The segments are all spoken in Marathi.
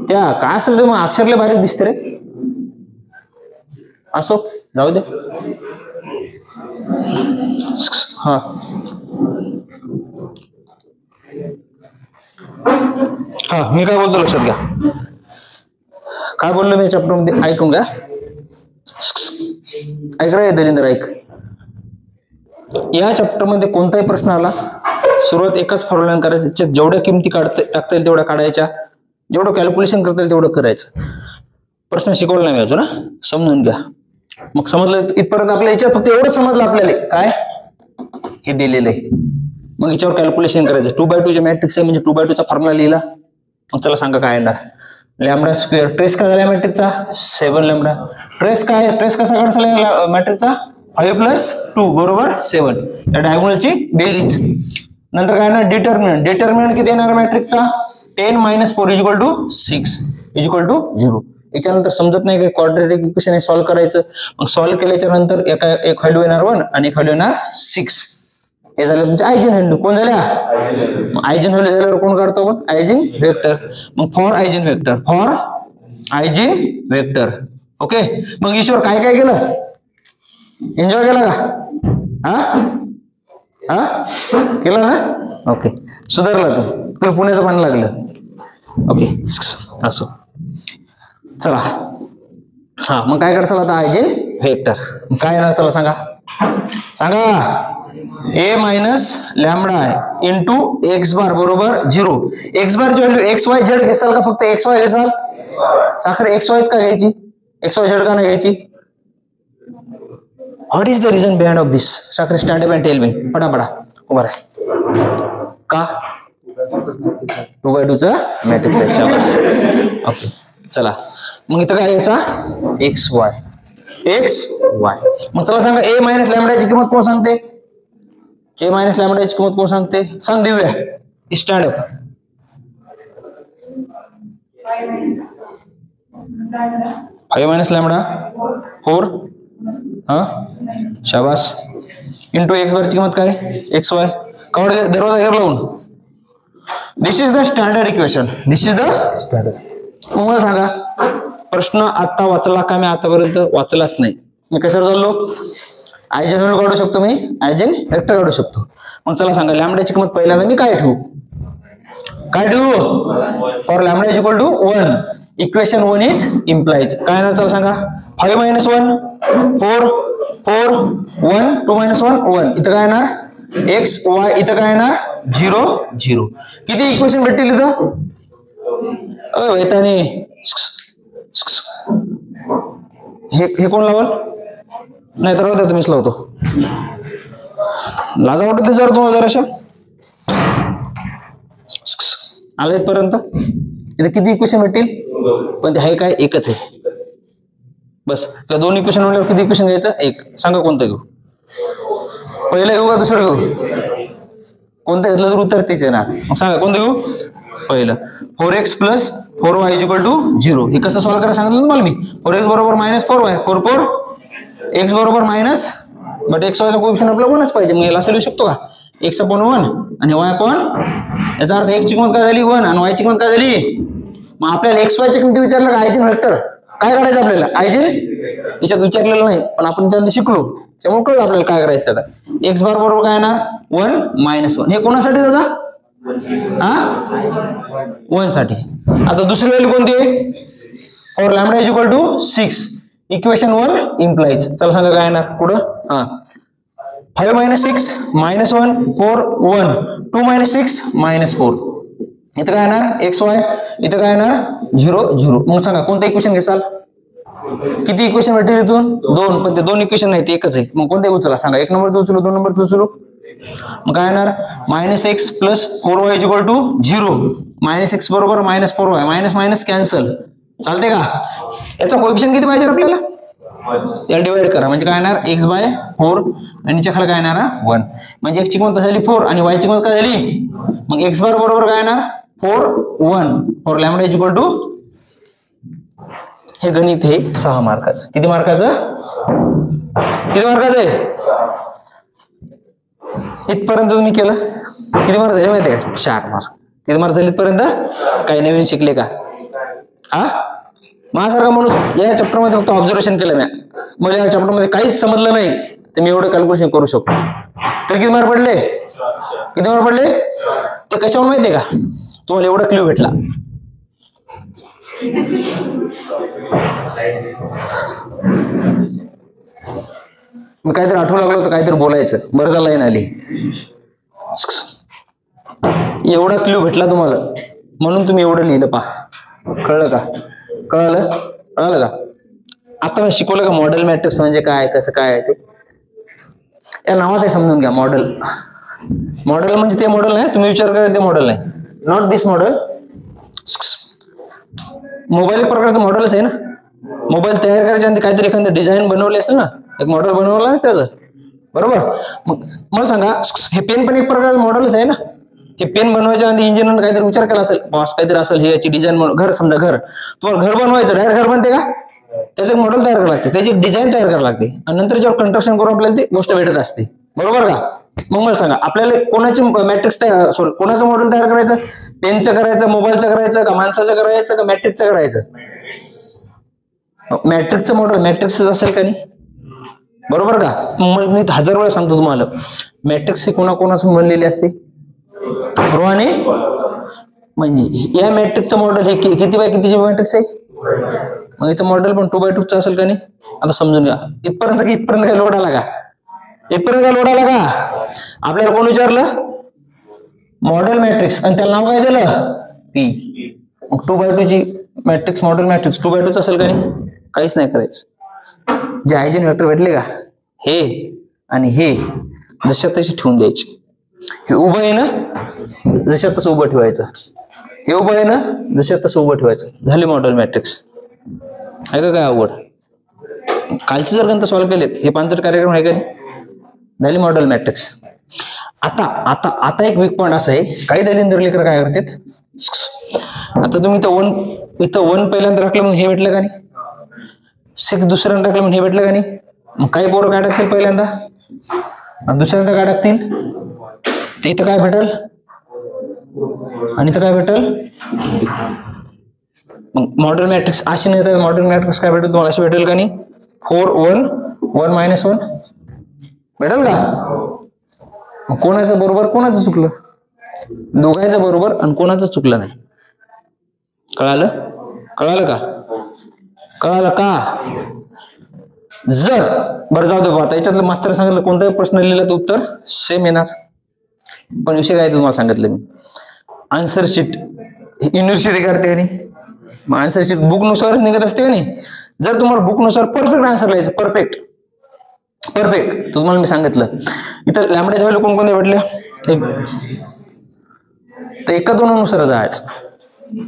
त्या काय असेल ते मग अक्षरले भारी दिसते रे. असो जाऊ दे. हा हा मी काय बोलतो लक्षात घ्या. काय बोललो मी चॅप्टर मध्ये ऐकून घ्या. ऐक रे दलिंदर ऐक. या चॅप्टर मध्ये कोणताही प्रश्न आला सुरुवात एकच फॉर्म्युला करायचं. जेवढ्या किमती टाकता येईल तेवढ्या काढायच्या. जेवढं कॅल्क्युलेशन करता येईल तेवढं करायचं. प्रश्न शिकवला नाही मी अजून समजून घ्या. मग समजलं इथपर्यंत आपल्या याच्यात फक्त एवढं समजलं आपल्याला काय हे दिलेलं आहे. मग याच्यावर कॅल्क्युलेशन करायचं. 2x2 चे मॅट्रिक्स आहे म्हणजे 2x2 चा फॉर्म्युला लिहिला. मग चला सांगा काय येणार. लॅम्बडा स्क्वेअर ट्रेस काय झाला मॅट्रिक्सचा 7 लॅम्बडा. ट्रेस कसा काढायचा मॅट्रिक्सचा 5 + 2 बरोबर 7. या डायगोनलची बेरीज. नंतर काय येणार डिटर्मिनंट. डिटर्मिनंट किती येणार मॅट्रिक्सचा 10 - 4 = 6 = 0. याच्यानंतर समजत नाही काय क्वाड्रॅटिक इक्वेशन सॉल्व्ह करायचं. मग सॉल्व्ह केल्याच्या नंतर एक व्हॅल्यू येणार 1 आणि एक व्हॅल्यू येणार 6. हे झालं तुमचे आयजेन व्हॅल्यू. कोण झाल्या आयजेन व्हॅल्यू झाल्यावर कोण काढतो आपण आयजेन वेक्टर. मग फॉर आयजेन वेक्टर ओके. मग ईश्वर काय काय केलं एन्जॉय केला का केला ना. ओके सुधारला तू. तुला पुण्याचं पाणी लागलं. ओके असो चला. हा मग काय करायचं आता आयजेन वेक्टर काय येणार चला सांगा. a - lambda into X bar बरोबर 0. एक्स बारची व्हॅल्यू XY Z घेसाल का फक्त XY घेसाल. साखर XYच का घ्यायची XY Z का नाही घ्यायची. What is the reason behind of this. साखर stand up and tell me पटापटा उभा राहा. का 2x2 चा मॅट्रिक्स आहे. ओके चला मग इथं काय यायचा XY. मग चला सांगा a - लॅम्बडाची किंमत कोण सांगते. a - लॅम्बडाची किंमत कोण सांगते सांग देऊया. स्टँड अप 5 - लॅम्बडा 4 शाबास इंटू एक्स बारची किंमत काय XY. कवड दरवाजा घर लावून. दिस इज द स्टँडर्ड इक्वेशन. मला सांगा प्रश्न आता वाचला का मी आतापर्यंत वाचलाच नाही. मी कशावर चाललो आयजेन व्हॅल्यू काढू शकतो मी आयजेन वेक्टर काढू शकतो. मग चला सांगा लॅम्बडाची किंमत पहिल्यांदा मी काय ठेवू for lambda = 1. Equation 1 is implies काय येणार चला सांगा 5 - 1 4 4 1 2 - 1 1. इथं काय येणार XY. इथं काय येणार 0 0. किती इक्वेशन भेटतील इथं वेताने हे कोण लावल नाही तर होता मीच लावतो. लाजा वाटत जर 2000 अशा आले पर्यंत इथे किती इक्वेशन भेटतील पण ते आहे काय एकच आहे बस. त्या दोन इक्वेशन म्हणल्यावर किती इक्वेशन घ्यायचं एक. सांगा कोणतं घेऊ पहिलं घेऊ का दुसरं घेऊ. कोणतं घेतलं तर उत्तर तेच येणार. मग सांगा कोणतं घेऊ पहिलं 4x + 4y = 0. हे कसं सॉल्व्ह करायला सांगितलं तुम्हाला मी. 4x बरोबर -4y 4 4 x बरोबर मायनस बट x y चा कोएफिशियंट आपल्याला 1च पाहिजे. मग याला असं लिहू शकतो का x/1 आणि y/. याचा अर्थ x ची किंमत काय झाली 1 आणि y ची किंमत काय झाली. मग आपल्याला xy ची किंमत विचारलं का आयजेन वेक्टर काय काढायचं आपल्याला आयजेन याच्यात विचारलेलं नाही पण आपण त्यामध्ये शिकलो त्यामुळे कळलं आपल्याला काय करायचं. त्याला x बार बरोबर काय येणार 1 - 1. हे कोणासाठी दादा 1 साठी. आता दुसरी व्हॅल्यू कोणती आहे फॉर लॅम्बडा = 6. Equation 1 implies. चला सांगा काय येणार पुढं 5 - 6 -1 4 1 2 - 6 -4. इथं काय येणार XY. इथं काय येणार 0 0. मग सांगा कोणतं इक्वेशन घेसाल. किती इक्वेशन भेटतील इथून 2 पण ते 2 इक्वेशन नाही ते एकच आहे. मग कोणते उचला सांगा 1 नंबरचं उचलू 2 नंबरचं उचलू. मग काय येणार -x + 4y = 0. -x बरोबर -4y मायनस मायनस कॅन्सल चालते का. याचा कोएफिशियंट किती पाहिजे आपल्याला याला डिवाइड करा म्हणजे काय येणार x/4 आणि याच्या खाली काय येणार 1. म्हणजे x ची किंमत झाली 4 आणि y ची किंमत काय झाली. मग x बार बरोबर काय येणार 4 1 फॉर लॅम्बडा = हे गणित हे 6 मार्काचं. किती मार्काचं आहे इथपर्यंत तुम्ही केलं. किती मार्क झाले माहिती आहे का 4 मार्क. किती मार्क झाले इथपर्यंत काही नवीन शिकले का हा, माझ्यासारखा माणूस या चॅप्टरमध्ये फक्त ऑब्झर्वेशन केलं मी, मला या चॅप्टरमध्ये काहीच समजलं नाही, तर मी एवढं कॅल्क्युलेशन करू शकतो. तर किती मार्क पडले? किती मार्क पडले? ते कशावर माहितीये का? तुम्हाला एवढा क्ल्यू भेटला. मी काहीतरी आठवू लागलो होतं, काहीतरी बोलायचं, बरं झालं लाईन आली. एवढा क्ल्यू भेटला तुम्हाला म्हणून तुम्ही एवढं लिहिलं. पहा, कळलं का? कळलं का? आता मी शिकवलं का मॉडेल मॅट्रिक्स म्हणजे काय, कसं काय आहे ते? या नावात आहे, समजून घ्या. मॉडेल म्हणजे ते मॉडेल नाही, तुम्ही विचार करा ते मॉडेल नाही, नॉट दिस मॉडेल. मोबाईल एक प्रकारचं मॉडेलच आहे ना. मोबाईल तयार करायच्या आधी काहीतरी एखादं डिझाईन बनवले असेल ना, एक मॉडेल बनवलं ना त्याचं, बरोबर? मग मला सांगा, हे पेन पण एक प्रकारचं मॉडेलच आहे ना. हे पेन बनवायच्या आधी इंजिनियरने काहीतरी विचार केला असेल, बॉस काहीतरी असेल, हे याची डिझाईन. घर, समजा घर, तुम्हाला घर बनवायचं, डायरेक्ट घर बनते का? त्याचं मॉडेल तयार करावं लागते, त्याची डिझाईन तयार करावं लागते, आणि नंतर जेव्हा कंस्ट्रक्शन करून आपल्याला ती गोष्ट भेटत असते, बरोबर का? मग मला सांगा, आपल्याला कोणाची मॅट्रिक्स तयार, सॉरी, कोणाचं मॉडेल तयार करायचं? पेनचं करायचं, मोबाईलचं करायचं, का माणसाचं करायचं, का मॅट्रिक्सचं करायचं? मॅट्रिक्सचं मॉडेल मॅट्रिक्सच असेल का नाही, बरोबर का? मग मी 1000 वेळा सांगतो तुम्हाला, मॅट्रिक्स हे कोणाकोणाचं बनलेली असते? रोहाने. म्हणजे या मॅट्रिक्सचं मॉडेल हे किती बाय कितीची मॅट्रिक्स आहे? मग याचं मॉडेल पण 2x2 असेल का नाही? आता समजून घ्या. इथपर्यंत काय लोड आला का? इथपर्यंत काय लोड आला का? आपल्याला कोण विचारलं? मॉडेल मॅट्रिक्स, आणि त्याला नाव काय दिलं? पी. मग 2x2 ची मॅट्रिक्स, मॉडेल मॅट्रिक्स 2x2 असेल का नाही? काहीच नाही करायचं. जे आयजेन वेक्टर भेटले का, हे आणि हे जशा तसे ठेवून द्यायचे. हे उभं आहे ना, जशा तसं उभं ठेवायचं. हे उभं आहे ना, जशा तसं उभं ठेवायचं. झाले मॉडेल मॅट्रिक्स. आहे का काय अवघड? कालचे जर गणित सॉल्व्ह केलेत, हे 5 कार्यक्रम आहे का? झाली मॉडेल मॅट्रिक्स. आता एक वीक पॉईंट असं आहे, काही दलिंदर लेकर काय करतात, आता तुम्ही इथं 1 पहिल्यांदा टाकलं म्हणून हे भेटलं का नाही, 6 दुसऱ्यांदा टाकलं म्हणून हे भेटलं का नाही? मग काही पोरं काय टाकतील पहिल्यांदा, दुसऱ्यांदा काय टाकतील, ते इथं काय भेटल आणि इथं काय भेटल. मग मॉडेल मॅट्रिक्स अशी नाही, तर मॉडेल मॅट्रिक्स काय भेटेल तुम्हाला, अशी भेटेल का नाही? 4 1 1 -1 भेटेल का? मग कोणाचं बरोबर, कोणाचं चुकलं? दोघांचं बरोबर आणि कोणाचं चुकलं नाही. कळालं का? कळालं का? जर बरं जाऊ दे, आता याच्यातलं मास्तर सांगितलं कोणताही प्रश्न लिहिला तर उत्तर सेम येणार. पण विषय काय तुम्हाला सांगितलं मी, आन्सर शीट युनिव्हर्सिटी काढते का नाही? मग आन्सर शीट बुक नुसारच निघत असते का नाही? जर तुम्हाला बुक नुसार परफेक्ट आन्सर लिहायचं, परफेक्ट तुम्हाला मी सांगितलं, इथं लॅमडाच्या व्हॅल्यू कोणकोणत्या भेटल्या, तर 1 2 नुसार जायचं.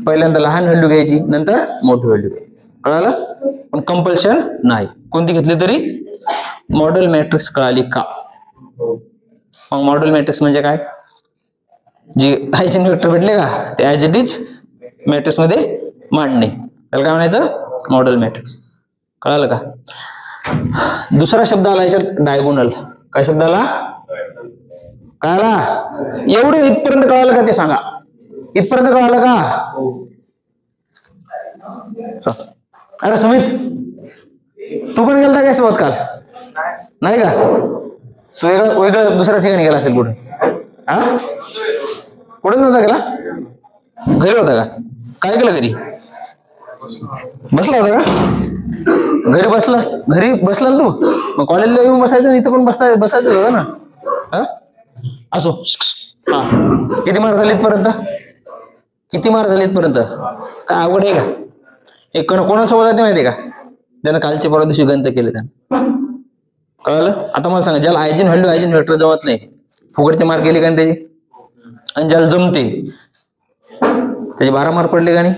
पहिल्यांदा लहान व्हॅल्यू घ्यायची, नंतर मोठी व्हॅल्यू घ्यायची. कळालं? पण कंपल्शन नाही, कोणती घेतली तरी. मॉडेल मॅट्रिक्स कळाली का? मग मॉडेल मॅट्रिक्स म्हणजे काय? जे आयजेन वेक्टर भेटले का, ते ऍज इट इज मॅट्रिक्स मध्ये मांडणे, त्याला काय म्हणायचं? Model matrix. कळालं का? दुसरा शब्द आला याच्यात, डायगोनल. काय शब्द आला? कळाला? एवढं इथपर्यंत कळालं का ते सांगा? इथपर्यंत कळालं का? अरे सुमित, तू पण गेलता का सोबत काल? नाही का? तू वेगळं दुसऱ्या ठिकाणी गेला असेल कुठे? हा, कुठे नव्हता गेला? घरी होता का? काय केलं घरी? बसला होता का? घरी बसला ना तू? मग कॉलेजला येऊन बसायचं, इथं पण बसायचं होतं ना? हा, असो. हा, किती मार्क झाले इथपर्यंत? काय अवघड आहे का? हे कोणासोबत जाते माहिती आहे का? त्यानं कालच्या परवा दिवशी गणित केले त्यानं. कळलं? आता मला सांगा, ज्याला आयजेन व्हॅल्यू आयजेन वेक्टर जमत नाही, फुकटचे मार्क गेले का त्याचे, आणि ज्याला जमते त्याचे 12 मार्क पडले का नाही?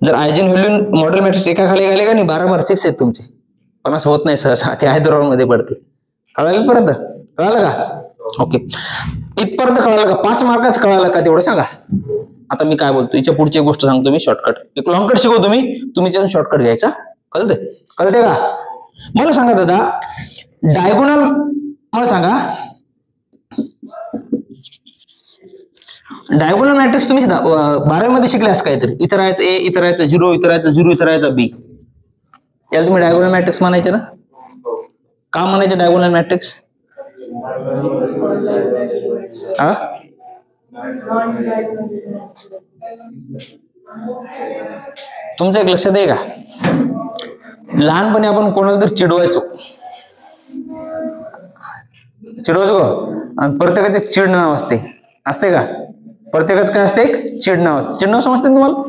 जर आयजेन व्हॅल्यू मॉडेल मॅट्रिक्स एका खाली गेले का नाही, 12 मार्क फिक्स आहेत तुमचे. पण असं होत नाही सहसा, ते हायद्राबाद मध्ये पडते. कळालं पर्यंत? कळालं का? ओके, इथपर्यंत कळालं का? 5 मार्काच कळालं का तेवढं सांगा. आता मी काय बोलतो, याच्या पुढची गोष्ट सांगतो मी, शॉर्टकट. एक लॉंग कट शिकवतो मी, तुम्ही त्यातून शॉर्टकट घ्यायचा. कळते का? मला सांगा दादा, डायगोनल मला सांगा, डायगोनल मॅट्रिक्स तुम्ही 12वी मध्ये शिकल्यास काहीतरी. इथं राहायचं ए, इथं राहायचं 0, इथं राहायचं 0, इथं राहायचं बी. याला तुम्ही डायगोनल मॅट्रिक्स म्हणायचे ना. का म्हणायचे डायगोनल मॅट्रिक्स? हा, तुमचं एक लक्षात आहे का, लहानपणी आपण कोणाला तरी चिडवायचो आणि प्रत्येकाचं एक चिड नाव असते का? प्रत्येकाचं काय असते? एक चिड नाव असते. चिड नाव समजते तुम्हाला?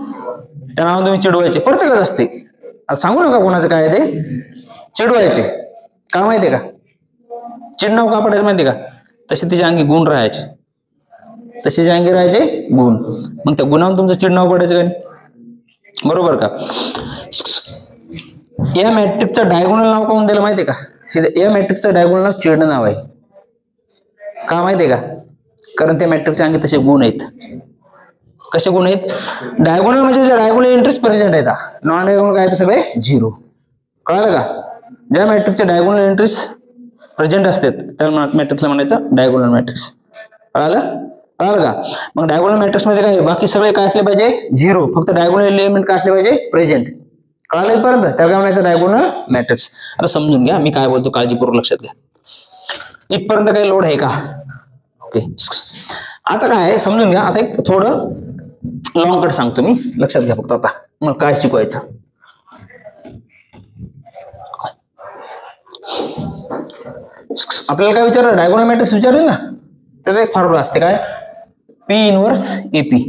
त्या नावाने तुम्ही चिडवायचे, प्रत्येकाच असते. आता सांगू नका कोणाचं काय ते. चिडवायचे का माहितीये का? चिड नाव का पडायचं माहितीये का? तसे तिच्या अंगी गुण राहायचे, गुण. मग त्या गुणावरून तुमचं चिड नाव पडायचं का? बरोबर का? या मॅट्रिक्सचं डायगोनल नाव कोण दिलं माहितीये का? या मॅट्रिक्सचं डायगोनल नाव चिड नाव आहे. का माहितीये का? कारण त्या मॅट्रिक्सच्या अंगी तसे गुण आहेत. कसे गुण आहेत? डायगोनल म्हणजे जे डायगोनल एंट्रीज प्रेझेंट आहेत, नॉन डायगोनल काय सगळे 0. कळलं का? ज्या मॅट्रिक्सचे डायगोनल एंट्रीज प्रेझेंट असतात त्या मॅट्रिक्सला म्हणायचं डायगोनल मॅट्रिक्स. कळलं का? मग डायगोनल मॅट्रिक्स मध्ये काय, बाकी सगळे काय असले पाहिजे? 0. फक्त डायगोनल एलिमेंट काय असले पाहिजे? प्रेझेंट. कळलं इथपर्यंत? त्याला काय म्हणायचं? Diagonal matrix. आता समजून घ्या मी काय बोलतो, काळजीपूर्वक लक्षात घ्या. इथपर्यंत काही लोड आहे का? ओके. आता काय समजून घ्या. आता एक थोडं लॉंग कट सांगतो मी, लक्षात घ्या फक्त. आता मग काय शिकवायचं, आपल्याला काय विचारलं? डायगोनल मॅट्रिक्स विचारलं ना, त्याचा एक फॉर्म्युला असते. काय? P inverse AP.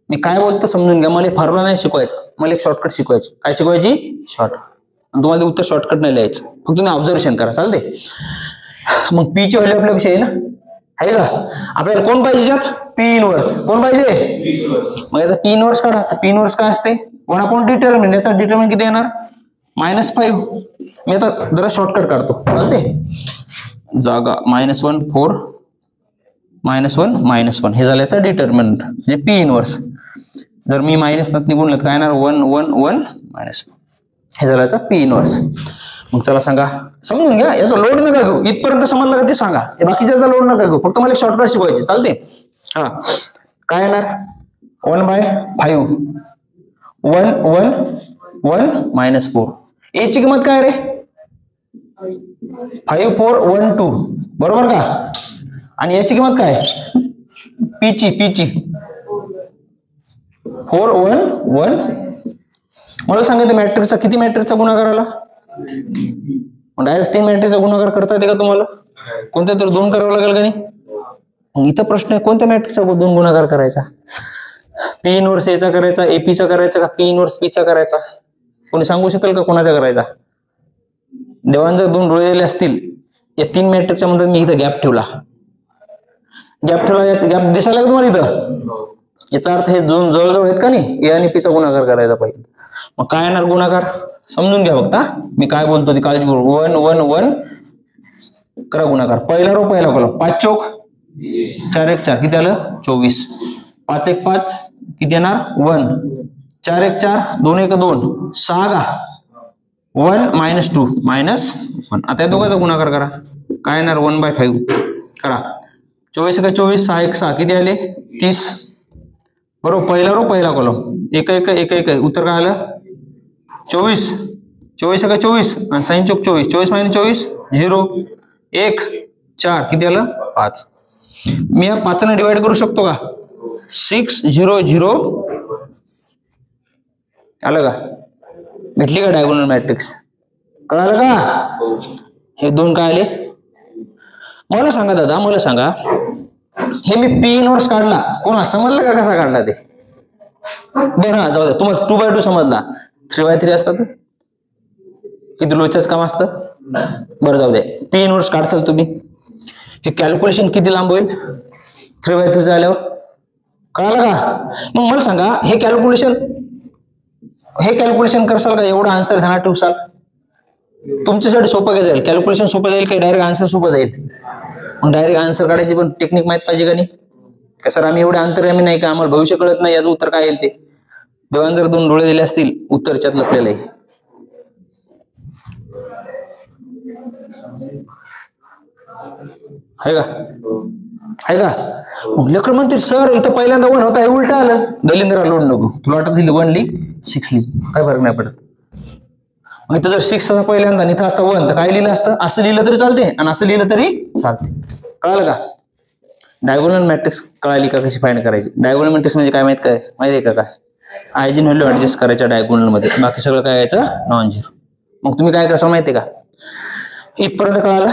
मी काय बोलतो समजून घ्या. मला फॉर्म्युला नाही शिकवायचा, मला एक शॉर्टकट शिकवायची. काय शिकवायची? शॉर्टकट. आणि तुम्हाला उत्तर शॉर्टकट नाही लिहायचं, फक्त तुम्ही ऑब्झर्वेशन करा, चालते. मग P ची व्हॅल्यू आपल्यापेक्षा आहे ना, आहे का? आपल्याला कोण पाहिजे याच्यात? P inverse. कोण पाहिजे? मग याचा P इनव्हर्स काढा. P इनव्हर्स काय असते? 1 डिटर्मिनंट. याचा डिटर्मिनंट किती येणार? -5. मी आता जरा शॉर्टकट काढतो, चालते. जागा -1 4 -1 -1 हे झालं याचा डिटर्मिनंट म्हणजे P इनव्हर्स. जर मी मायनस निघून काय येणार? 1 1 1 -1 हे झालं याचा P इनव्हर्स. मग चला सांगा, समजून घ्या. याचा लोड नका घेऊ, इथपर्यंत समजलं का ते सांगा. हे बाकीच्याचा लोड नका घेऊ, फक्त मला एक शॉर्टकट शिकवायचे, चालते. हा, काय येणार? 1/5 1 1 1 -4. ए ची किंमत काय रे? 5 4 1 2. बरोबर का? आणि याची किंमत काय? P ची 4 1 1. मला सांगितलं मॅट्रिक्सचा किती मॅट्रिक्सचा गुणाकार आला? डायरेक्ट 3 मॅट्रिक्सचा गुणाकार करता येते का तुम्हाला? कोणत्या तरी 2 करावं लागेल का नाही? मग इथं प्रश्न आहे, कोणत्या मॅट्रिक्सचा 2 गुणाकार करायचा? P इनव्हर्स एचा करायचा, AP चा करायचा का P इनव्हर्स P चा करायचा? कोणी सांगू शकेल का कोणाचा करायचा? देवान जर 2 डोळे दिले असतील, या 3 मॅट्रिक्सच्या मध्ये मी इथं गॅप ठेवला, याचा गॅप दिसायला का तुम्हाला इथं? याचा अर्थ हे 2 जवळजवळ आहेत का नाही? A आणि P चा गुणाकार करायचा पाहिजे. मग काय येणार गुणाकार? समजून घ्या फक्त, मी काय बोलतो ती काळजीपूर्वक. 1 1 1 करा गुणाकार. पहिला रो पहिला कॉलम. 5 चौक 4 1 4 किती आलं? 24. 5 1 5 किती येणार? 1. 4 1 4 2 1 2 6 का? 1 -2 -1. आता या दोघांचा गुणाकार करा. काय येणार? 1/5 करा. 24 1 24 6 1 6 किती आले? 30. बरोबर. पहिला रो पहिला कॉलम. 1 1 1 1 उत्तर काय आलं? 24. 24 1 24 आणि 6 चौक 24. 24 - 24 0 1 4 किती आलं? 5. मी या 5 ने डिवाइड करू शकतो का? 6 0 0 आलं का? भेटली का डायगोनल मॅट्रिक्स? कळालं का? हे 2 काय आले? मला सांगा दादा, मला सांगा, हे मी P इनव्हर्स काढला, कोणा समजलं का कसा काढला ते? बरं, हा जाऊ द्या. तुम्हाला 2/2 समजला. 3/3 असतात किती लोचाच काम असतं. बरं जाऊ द्या. P इनव्हर्स काढसाल तुम्ही, हे कॅल्क्युलेशन किती लांब होईल 3/3 झाल्यावर? कळालं का? मग मला सांगा, हे कॅल्क्युलेशन करसाल का? एवढा आन्सर ध्यानात ठेवसाल? तुमच्यासाठी सोपं काय जाईल? कॅल्क्युलेशन सोपं जाईल का डायरेक्ट आन्सर सोपं जाईल? मग डायरेक्ट आन्सर काढायची पण टेक्निक माहित पाहिजे का नाही? का सर आम्ही एवढे अंतर्यामी नाही का, आम्हाला भविष्य कळत नाही याचं उत्तर काय येईल ते? देवान जर 2 डोळे दिले असतील, उत्तर त्यात लपलेलं आहे. आहे का? आहे का? लेकर म्हणतील सर इथं पहिल्यांदा 1 होता हे उलट आलं. दलिंद्रा लोड नको, तुला वाटत 1 लिही 6 लिही, काय फरक नाही पडत. मग इथं जर 6 पहिल्यांदा इथं असता 1 तर काय लिहिलं असतं? असं लिहिलं तरी चालते आणि असं लिहिलं तरी चालते. कळालं का? डायगोनल मॅट्रिक्स कळाली का कशी फाइंड करायची? डायगोनल मॅट्रिक्स म्हणजे काय माहिती आहे का काय? आयजेन व्हॅल्यू ऍडजस्ट करायच्या डायगोनल मध्ये, बाकी सगळं काय यायचं नॉन झिरो. मग तुम्ही काय कराल माहितीये का? इथपर्यंत कळालं.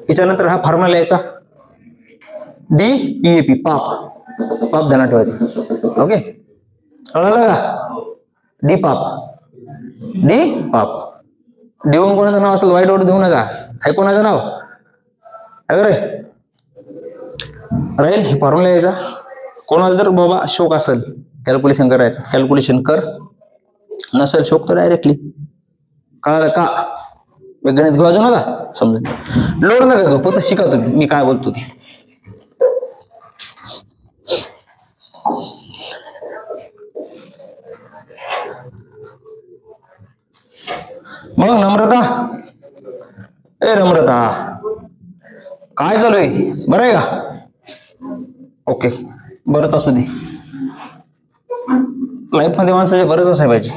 याच्यानंतर हा फॉर्म्युला लिहायचा DPAP, पाप ध्यानात ठेवायचं. ओके, कळालं का? डी पाप. देऊन कोणाचं नाव असेल वाईट ओढ देऊ नका. आहे कोणाचं नाव? आहे रे राहील. हे फॉर्म्युला यायचा. कोणाला जर बाबा शोक असेल कॅल्क्युलेशन करायचं, कॅल्क्युलेशन कर. नसेल शोक तर डायरेक्टली. कळालं का? गणित घेऊ अजून नका, समजून लोड नका घेऊ, फक्त शिका तुम्ही मी काय बोलतो ते. मग नम्रता, ए नम्रता, काय चालू आहे? बरं आहे का? ओके, बरंच असू दे. लाईफ मध्ये माणसाचे बरंच असाय पाहिजे.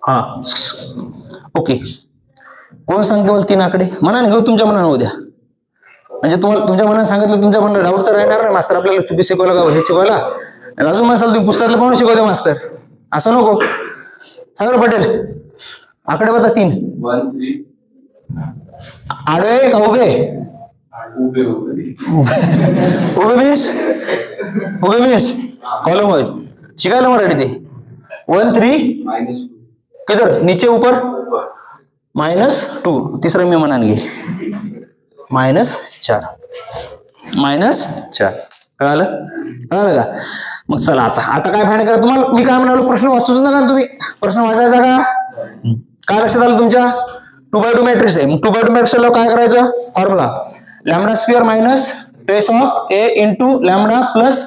हा ओके, कोण सांगते मला 3 आकडे? मनाने घेऊ, तुमच्या मनाने उद्या. म्हणजे तुम्हाला तुमच्या मनाने सांगितलं, तुमच्या मनात डाऊट तर राहणार नाही. मास्तर आपल्याला चुकी शिकवला का हे शिकवला, अजून माणसाला तुम्ही पुस्तकाला पाहून शिकवते मास्तर, असं नको. सांगा पटेल, आकडे बघा 3. 1 3. आडवे का उभे? उभे मीन्स कॉलम वाइज शिकायला मराठी ते. 1 3 -2 किधर नीचे ऊपर -2. तिसरं मी मनाने घे -4. कळालं का? मग चला आता काय फायनल करा. तुम्हाला मी काय म्हणालो, प्रश्न वाचूच नका तुम्ही. प्रश्न वाचायचा का? काय लक्षात आलं तुमच्या? 2x2 मॅट्रिक्स आहे. मग 2x2 मॅट्रिक्सला काय करायचं? Formula λ² minus trace of A into lambda plus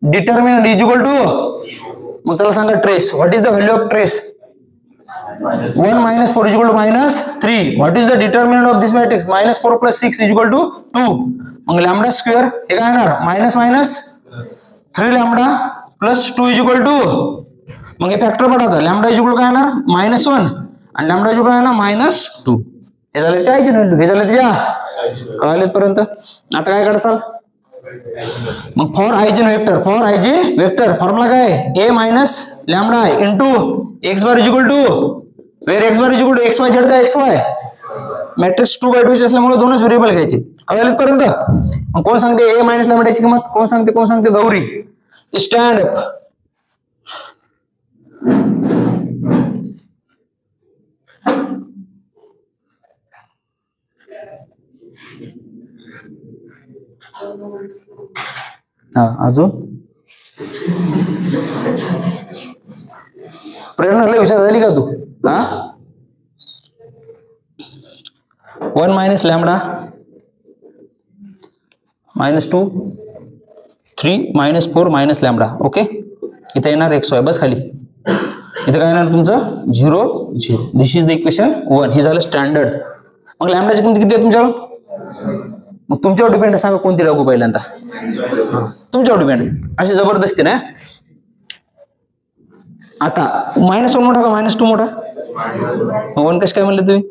determinant is equal to. मग चला सांगा trace. What is the value of trace? 1 - 4 is equal to -3. What is the determinant of this matrix? -4 + 6 is equal to 2. मग लॅम्बडा स्क्वेअर हे काय येणार? -3 lambda plus 2 is equal to. मग हे फॅक्टर पडतात. लॅम्बडा इज इक्वल काय येणार? -1 आणि लॅम्बडा इज इक्वल काय येणार? -2. हे झालं त्याच्या आयजेन व्हॅल्यू. हे झालं त्याच्या कळालेत पर्यंत. आता काय करसाल? मग फॉर आयजेन वेक्टर फॉर्म्युला काय? A - lambda into x bar is equal to where x bar is equal to xy z का xy. मॅट्रिक्स 2x2 असल्यामुळे दोनच व्हेरिएबल घ्यायचे. कळालेत पर्यंत. मग कोण सांगते A - लॅम्बडाची किंमत? कोण सांगते गौरी. Stand up. हा अजून प्रेरणा लय हुशार झाली का तू? हा 1 - लॅम्बडा -2 3 - 4 - लॅम्बडा. ओके, इथे येणार xy बस खाली. इथे काय येणार तुमचं? 0 0. This is the equation 1. हे झालं स्टँडर्ड. मग लॅम्बडाची किंमत किती आहे तुमच्यावर? मग तुमच्यावर डिपेंड. सांगा कोणती लागू पहिल्यांदा? तुमच्यावर डिपेंड. अशी जबरदस्ती ना. आता -1 मोठा का -2 मोठा? 1 कशी काय म्हणले तुम्ही?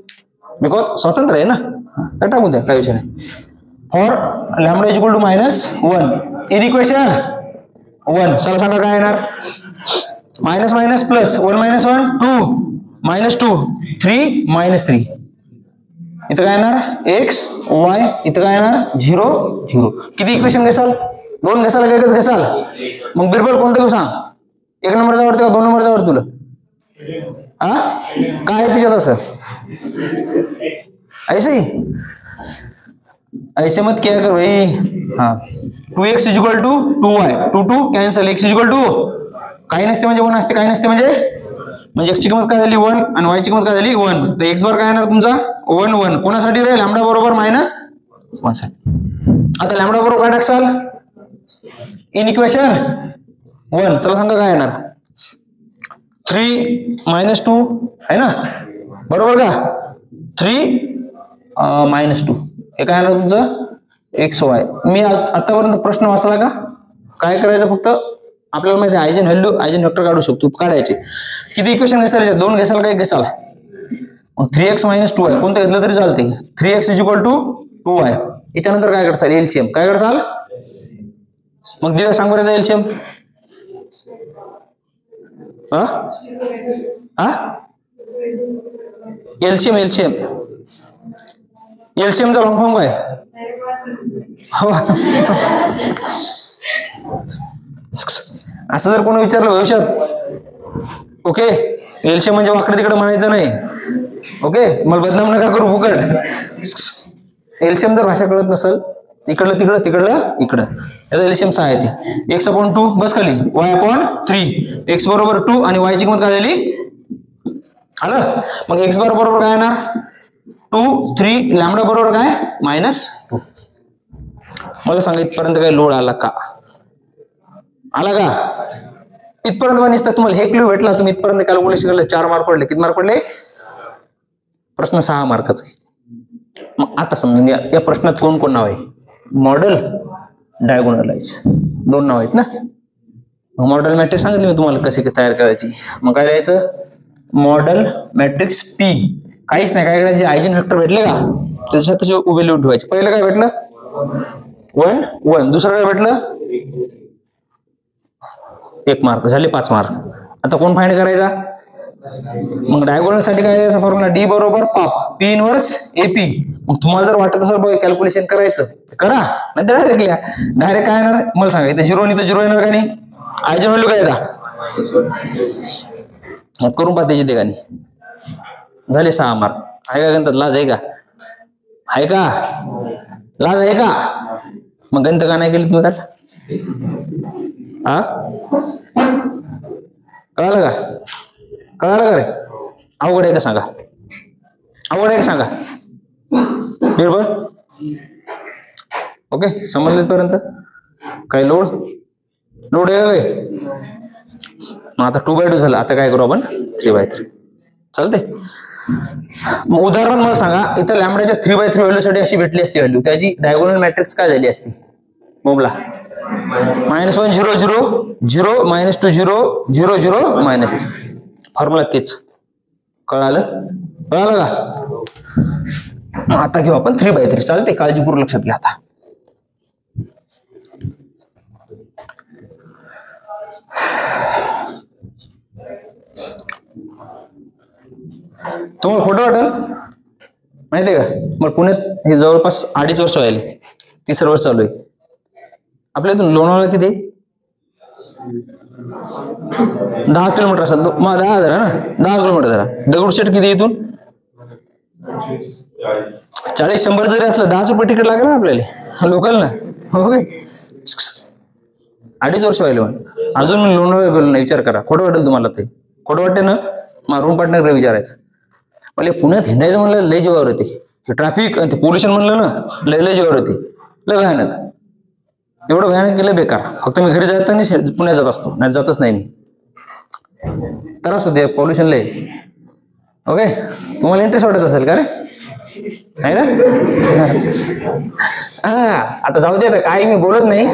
बिकॉज स्वतंत्र आहे ना. काय टाकू द्या, काय विषय नाही. For lambda is equal to -1 in equation 1. चला सांगा काय येणार? -, प्लस 1 - 1 2 -2 3 इथं काय येणार? x y. इथं काय येणार? 0 0. किती इक्वेशन घेसाल? 2 घेसाल का 1च घेसाल? मग बिरबल कोणतं घेऊ सांग? 1 नंबरचा आवडते का 2 नंबरचा आवडते तुला? हा काय आहे तिच्यात असं? ऐसे मत क्या कर भाई. हा 2x is equal to 2y 2 cancel. x is equal to काही नसते म्हणजे 1 असते. काही नसते म्हणजे x ची किंमत काय झाली? 1 आणि y ची किंमत काय झाली? 1. तर x बार काय येणार तुमचा? 1 1. कोणासाठी रे? लॅम्बडा बरोबर -1 साठी. आता लॅम्बडा बरोबर काय टाकसाल? In equation 1. चला सांगा काय येणार. 3 - 2 आहे ना, बरोबर का. 3 - 2 हे काय येणार तुमचं XY. मी आतापर्यंत प्रश्न वाचला का. काय करायचं फक्त आपल्याला माहिती आहे आयजेन व्हॅल्यू आयजेन वेक्टर काढू शकतो. काढायचे किती इक्वेशन घ्यायचे, 2 घ्याल का 1 घ्याल. 3x - 2y कोणतं घेतलं तरी चालते. 3x = 2y. याच्यानंतर काय करसाल एलसीएम. काय करसाल मग दिव्या सांग बरं एलसीएम. एलसीएम चा लॉंग फॉर्म काय. असं जर कोणी विचारलं भविष्यात, ओके, एलसीएम म्हणजे वाकडे तिकडे म्हणायचं नाही. ओके, मला बदनाम नका करू फुकट. एलसीएम जर भाषा कळत नसेल, इकडलं तिकडं तिकडलं इकडं, याचा एलसीएम 6 आहे. ते x/2 बस खाली y/3. x बरोबर 2 आणि y ची किंमत काय झाली आलं. मग x बार बरोबर काय येणार 2 3 लॅम्बडा बरोबर काय -2. मला सांगा इथपर्यंत काय लोड आला का. आला का इथपर्यंत. पण तुम्हाला हे क्ल्यू भेटला, तुम्ही इथपर्यंत कॅल्क्युलेशन केलं, 4 मार्क पडले. किती मार्क पडले. प्रश्न 6 मार्काचा आहे. मग आता समजून घ्या या प्रश्नात कोण कोण नाव आहे. मॉडेल, डायगोनलाइज 2 नाव आहेत ना. मॉडेल मॅट्रिक्स सांगितलं मी तुम्हाला कशी तयार करायची. मग काय लिहायचं मॉडेल मॅट्रिक्स P. काहीच नाही, काय करायचे आयजेन वेक्टर भेटले का त्याच्यात त्याचे उभे लिहून ठेवायचे. पहिलं काय भेटलं 1 1. दुसरं काय भेटलं 1 मार्क. झाले 5 मार्क. आता कोण फाइंड करायचा. मग डायगोनल साठी काय याचा फॉर्म्युला D बरोबर पाप P इनव्हर्स AP. मग तुम्हाला जर वाटत असेल बघ कॅल्क्युलेशन करायचं करा, नाही तर डायरेक्ट काय येणार मला सांगा. इथे 0 आणि इथे 0 येणार का नाही. आयजेन व्हॅल्यू काय येतात करून पाहते त्याच्या ठिकाणी. झाले 6 मार्क. आहे का गणितात लाज आहे का. आहे का लाज आहे का. मग गणित का नाही केली तुम्ही काल. कळालं का कळालं का रे. अवघड आहे का सांगा. अवघड आहे का सांगा. बरोबर ओके समजले पर्यंत. काय लोड आहे. मग आता 2/2 झालं. आता काय करू आपण 3/3 चालते. मग उदाहरण मला सांगा इथं लॅम्बडाच्या 3/3 व्हॅल्यू साठी अशी भेटली असती व्हॅल्यू, त्याची डायगोनल मॅट्रिक्स काय झाली असती मोबला. -1 0 0 0 -2 0 0 0 -3. फॉर्म्युला तेच. कळालं का. आता घेऊ आपण 3/3 चालते. काळजीपूर्वक लक्षात घ्या. आता तुम्हाला खोटं वाटेल माहितीये का. मग पुण्यात हे जवळपास 2.5 वर्ष व्हायले. 3 वर्ष चालू आहे. आपल्या इथून लोणावळा किती 10 किलोमीटर असेल. 10 जरा ना 10 किलोमीटर जरा. दगडूशेठ किती इथून 40 100 जरी असलं 10 रुपये तिकीट लागेल ना आपल्याला लोकल ना. हो काय 2.5 वर्ष व्हायला. अजून मी लोणावळा गेलो नाही. विचार करा. खोटं वाटेल तुम्हाला. ते खोटं वाटते ना. मग रूम पार्टनर विचारायचं. मला पुण्यात हिंडायचं म्हणलं लय जीवावर होते. ट्रॅफिक आणि ते पोल्युशन म्हणलं ना लय जीवावर होते. लय भयानक. एवढं भयानक केलं बेकार. फक्त मी घरी जात नाही पुण्यात जात असतो. नाही जातच नाही मी. त्रास होते पॉल्युशन लय. ओके तुम्हाला इंटरेस्ट वाटत असेल का रे आहे ना. आता जाऊ दे काही मी बोलत नाही.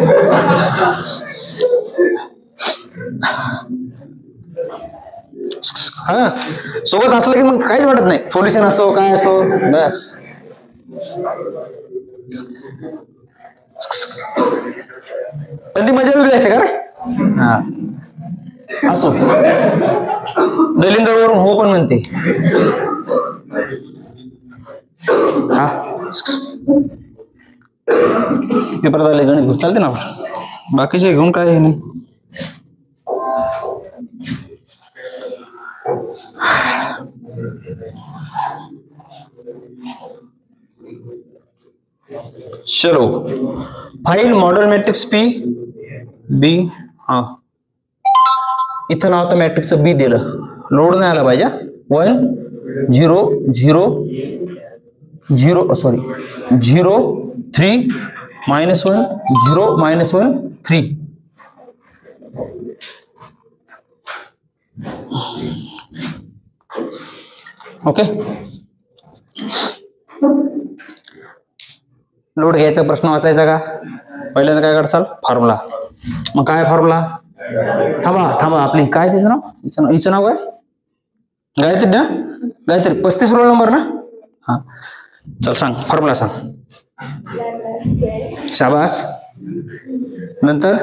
सोबत असलं की मग काहीच वाटत नाही. पोल्युशन असो काय असो बस. पण ती मजा वेगळी असते का रे. असो दलिंदरवरून हो पण म्हणते. पेपर झाले गणित घेऊ चालते ना. बाकीचे घेऊन काय हे नाही. चलो find model matrix P B. इथं नाव तर मॅट्रिक्सचं B दिलं. लोड नाही आला पाहिजे. 1 0 0 0 सॉरी 0 3 -1 0 -1 3 ओके, लोड घ्यायचा, प्रश्न वाचायचा का? पहिल्यांदा काय करसाल? फॉर्म्युला. मग काय फॉर्म्युला? थांबा आपली काय तिचं नाव? हिचं नाव काय? गायत्री ना? गायत्री 35 रोल नंबर ना? हा, चल सांग फॉर्म्युला सांग. शाबास. नंतर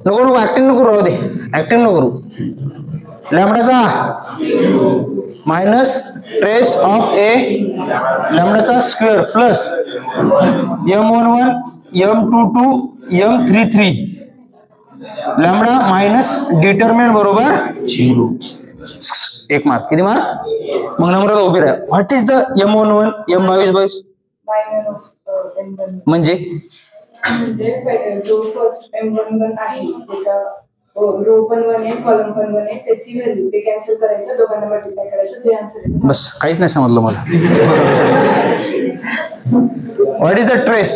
नको ऍक्टिंग नको राहू दे, ऍक्टिंग नको करू. लॅम्बडाचा मायनस ट्रेस ऑफ ए लॅम्बडाचा square plus M11 M22 M33 lambda minus determinant बरोबर 0. 1 मार्क. किती मार्क? मग नंबरला उभी राहा. What is the M11 M22 म्हणजे जो फर्स्ट M11 आहे त्याचा रो पण 1 आहे, कॉलम पण 1 आहे, त्याची व्हॅल्यू ते कॅन्सल करायचं, दोघांना मल्टिप्लाय करायचं, जे आन्सर येईल. बस, काहीच नाही समजलं मला. What is the trace?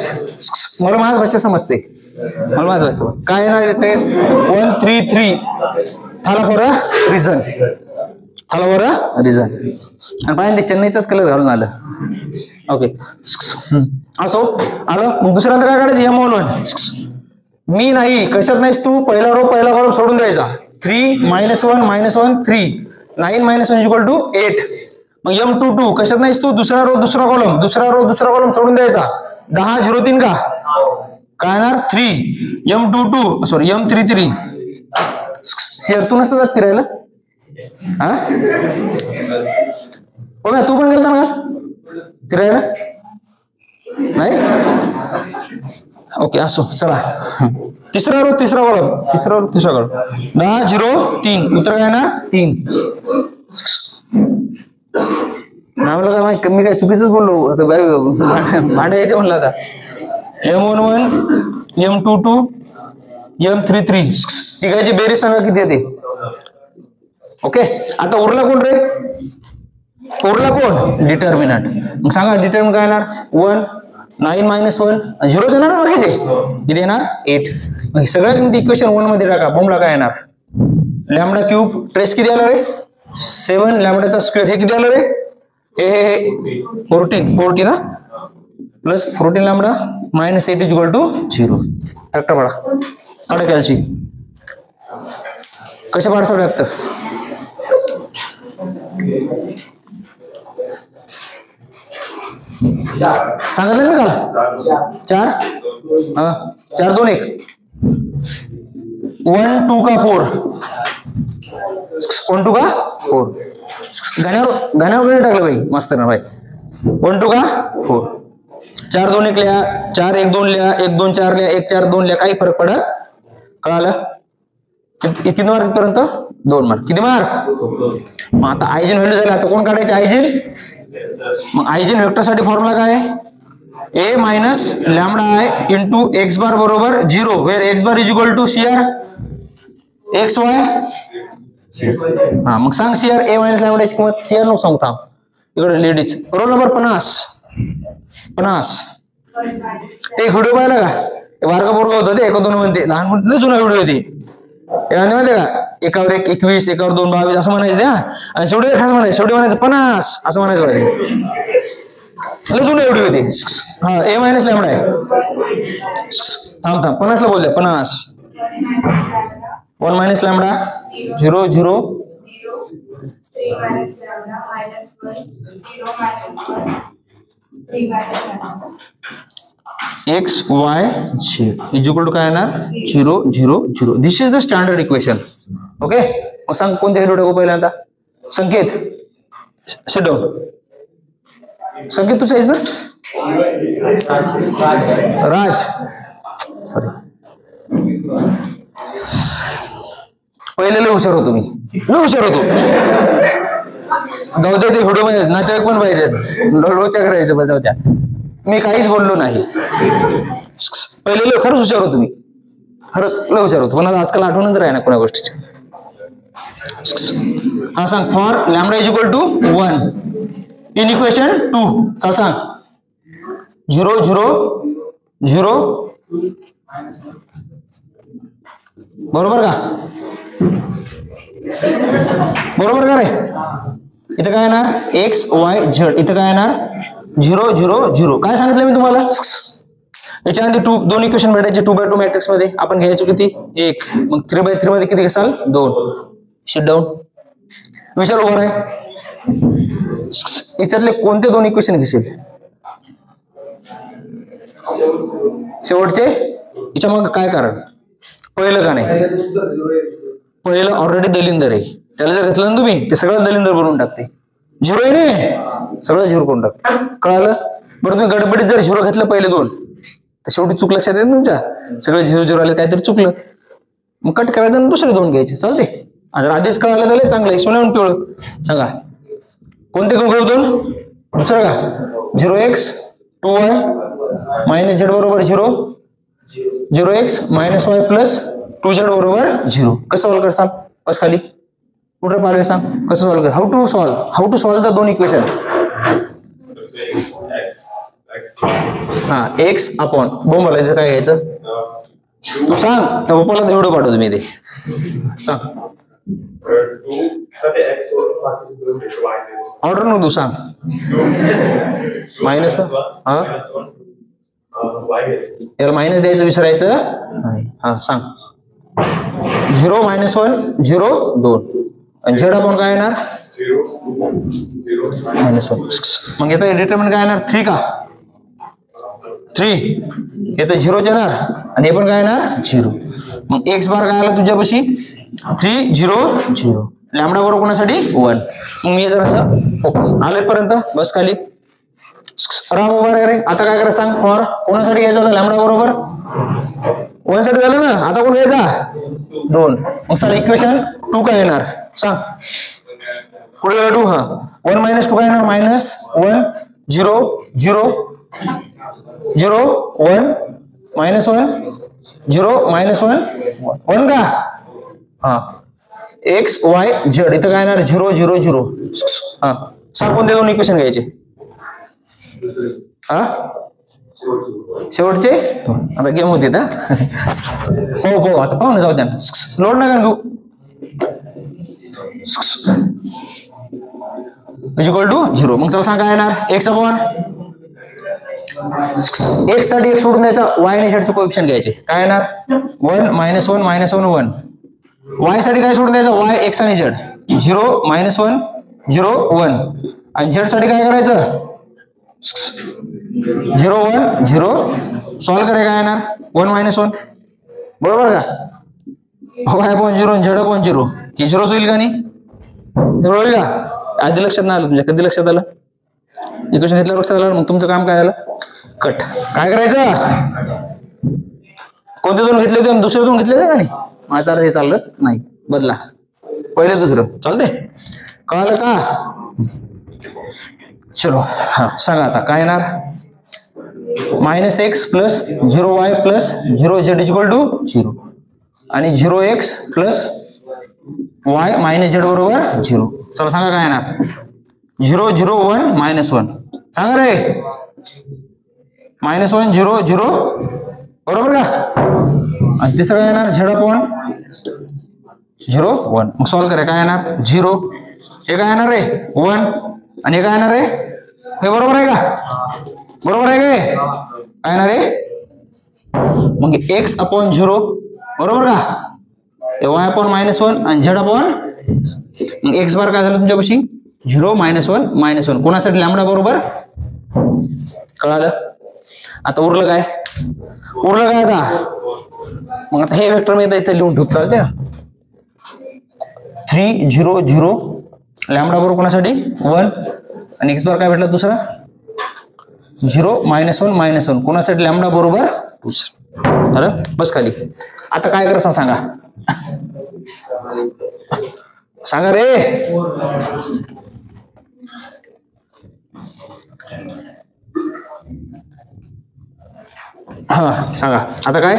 मला माझ्या भाषा समजते, मला माझ्या भाषा काय आहे ना ट्रेस 133 थाला बरं रिझन, थाला बरं रिझन. आणि पाहिजे चेन्नईचाच कलर घालून आलं. ओके, असो आलं. मग दुसऱ्यांदा काय काढायचं? M11 मी नाही, कशात नाहीस तू. पहिला रो पहिला कॉलम सोडून द्यायचा. 3 -1 -1 3 9 - 1 = 8. मग M22 कशात नाहीस तू. दुसरा रो दुसरा कॉलम, दुसरा रो दुसरा कॉलम सोडून द्यायचा. 10 0 3 का काय येणार? 3 M22 सॉरी M33. शेअर तू नसतं जात फिरायला? हा बघा, तू पण गेलता ना फिरायला? नाही. ओके, असो चला. तिसरा रो तिसरा कॉलम, तिसरा रो तिसरा कॉलम. 10 0 3 उत्तर काय ना 3. नावला काय मी काय चुकीच बोललो भांडे येते म्हणलं आता. M11 M22 M33 तिघांची बेरीज सांगा किती येते. ओके, आता उरला कोण रे? उरला कोण? डिटर्मिनंट. मग सांगा डिटर्मिनंट काय येणार? 1 9 - 1 0 येणार ना बाकीचे. किती येणार? 8. मग सगळ्या किमती इक्वेशन 1 मध्ये टाका. फॉर्म्युला काय येणार? लॅम्बडा क्यूब ट्रेस किती आला रे? 7 लॅम्बडाचा स्क्वेअर हे किती आलं रे? हे 14 ना प्लस 14 लॅम्बडा मायनस 8 = 0. फॅक्टर पडा अडा कॅल्सी कशा पाडसा फॅक्टर? सांगितलं ना का? 4 4 2 1 1 2 का 4 1 2 का 4 गाण्यावर टाकलं भाई मस्त ना भाई. 1 2 का 4 4 2 1 लिहा 4 1 2 लिहा 1 2 4 लिहा 1 4 2 लिहा काही फरक पडत कळालं? किती मार्क पर्यंत? 2 मार्क. किती मार्क? मग आता आयजेन व्हॅल्यू झाली. आता कोण काढायचे? आयजेन. मग आयजेन वेक्टर साठी फॉर्म्युला काय आहे? a minus lambda i into X bar बरोबर 0 where X bar = CR XY. हा मग सांग CR a मायनस लॅम्बडाची किंमत. CR नको सांगता इकडे लेडीज. Roll number 50. ते व्हिडिओ पाहिला का? वारका बोलला होता ते 1 2 मध्ये लहान जुना व्हिडिओ ते माहिती का? 1 1 21 1 2 22 असं म्हणायचं. आणि शेवटी खास म्हणायचं, शेवटी म्हणायचं 50 असं म्हणायचं. लय जुने व्हिडिओ होते. हा a मायनस लॅम्बडा आहे. थांब 50 ला बोलले 50. 1 minus lambda 0 0 X Y Z equal काय येणार? 0 0 0. This is the standard equation. Okay, मग सांग कोणत्या व्हॅल्यू टाकू पहिल्यांदा? संकेत सिट डाऊन. संकेत तुझा आहेस ना? राज सॉरी पहिले लय हुशार होतो मी. लय हुशार होतो. जाऊ द्या ते व्हिडिओ मध्ये नातेवाईक पण पाहिजे लोचा करायचं. जाऊ द्या मी काहीच बोललो नाही. पहिले लय खरंच हुशार होतो मी. खरंच लय हुशार होतो. पण आजकाल आठवणच राही ना कोणा गोष्टीची. हा सांग फॉर लॅम्बडा = 1 इन इक्वेशन 2. चल सांग 0 0 0 बरोबर का? बरोबर का रे? इथं काय येणार एक्स वाय झेड, इथं काय येणार 0 0 0. काय सांगितलं मी तुम्हाला? याच्यामध्ये दोन इक्वेशन भेटायचे 2x2 मॅट्रिक्स मध्ये. आपण घ्यायचो किती 1, मग 3x3 मध्ये किती घ्याल 2. Shit down. विचार उभा आहे, याच्यातले कोणते दोन इक्वेशन घेशील? शेवटचे. याच्या मग काय कारण? पहिलं का नाही? पहिलं ऑलरेडी दलिंदर आहे, त्याला जर घेतलं ना तुम्ही ते सगळं दलिंदर बनवून टाकते. 0 आहे ना, सगळं 0 करून टाकते. कळालं? बरं तुम्ही गडबडीत जर 0 घेतलं पहिले दोन तर शेवटी चूक लक्षात येते तुमच्या, सगळे 0 0 आले काहीतरी चुकलं, मग कट करायचं आणि दुसरे दोन घ्यायचे. चालते? जर आधीच कळालं तर चांगलं आहे. सोन्याहून पिवळं सांगा कोणते घेऊ दोन? दुसरं का 0x 2y मायनस z बरोबर 0, 0x minus y plus 2z बरोबर 0. कसं सॉल्व्ह कर सांग? बस खाली कुठं पाहिलं सांग कसं सॉल्व्ह कर? हाऊ टू सॉल्व्ह द दोन इक्वेशन. हा x अपॉन बोंबाला इथे काय घ्यायचं तू सांग, तर पप्पाला तेवढं पाठवतो मी ते सांग. ऑर्डर नको तू सांग. मायनस हा याला मायनस द्यायचं विसरायचं नाही. हा सांग 0 मायनस 1 0 2 आणि झेड आपण काय येणार मायनस 1. मग येतं डिटरमिनंट काय येणार 3 का 3 येतं 0 येणार आणि हे पण काय येणार 0. मग एक्स बार काय आला तुझ्यापाशी 3 0 0. लॅमडा बरोबर कोणासाठी 1. मग मी जर असं ओके आले पर्यंत बस खाली राम उभा रे. आता काय करा सांग? फॉर कोणासाठी घ्यायचा होता? लॅमडा बरोबर 1 साठी झालं ना, आता कोण घ्यायचा 2. मग सर इक्वेशन 2 काय येणार सांग? पुढे 2 हा 1 मायनस 2 काय येणार मायनस 1 0 0 0 1 मायनस 1 0 मायनस 1 1 का हा एक्स वाय झेड इथं काय येणार 0 0 0. हा सांग कोणते दोन इक्वेशन घ्यायचे? हा शेवटचे. आता गेम होते ना हो आता पाहू ना, जाऊ द्या लोड नका घेऊ. Equal to 0. मग चला सांग काय येणार एक्स अपॉन एक्स साठी एक्स सोडून द्यायचा, वाय आणि झेडचे कोएफिशियंट घ्यायचे. काय येणार 1 मायनस 1 मायनस 1 1. वाय साठी काय सोडून द्यायचं वाय एक्स आणि झेड 0 मायनस 1 0 1. आणि झेड साठी काय करायचं 0 1 0. सॉल्व करायला काय येणार 1 मायनस 1 बरोबर का? वाय अपॉन 0 आणि झेड अपॉन 0 हे 0 होईल का नाही? होईल का? आधी लक्षात नाही आलं तुमच्या, कधी लक्षात आलं? इक्वेशन घेतल्यावर लक्षात आलं. मग तुमचं काम काय झालं? कट. काय करायचं? कोणते दोन घेतले होते? दुसरे दोन घेतले होते का नाही? आता हे चालत नाही, बदला पहिले दुसरं. चालते? कळालं का? चलो हा सांगा आता काय येणार minus X plus 0y plus 0z equal to 0 आणि 0x plus y minus z बरोबर 0. चला सांगा काय येणार 0 0 1 मायनस 1. सांगा रे मायनस 1 0 0 बरोबर का? आणि तिसरं काय येणार z अपॉन 0 1. मग सॉल्व करा काय येणार 0. हे काय येणार रे 1 आणि हे काय येणार रे हे बरोबर आहे का? बरोबर आहे काय? काय येणार रे मग x अपॉन 0 बरोबर का? y अपॉन मायनस 1 आणि z अपॉन मग x बार काय झालं तुमच्यापाशी 0 मायनस 1 मायनस 1. कोणासाठी लॅम्बडा बरोबर. कळालं? आता उरलं काय आता? मग आता हे वेक्टर मी इथे लिहून ठेवतो चालते ना 3 0 0 लॅम्बडा बरोबर कोणासाठी 1 आणि एक्स बार काय भेटला दुसरा 0 मायनस 1 मायनस 1 कोणासाठी लॅम्बडा बरोबर 2. झालं? बस खाली. आता काय करायचं सांगा सांगा रे. हा सांगा आता काय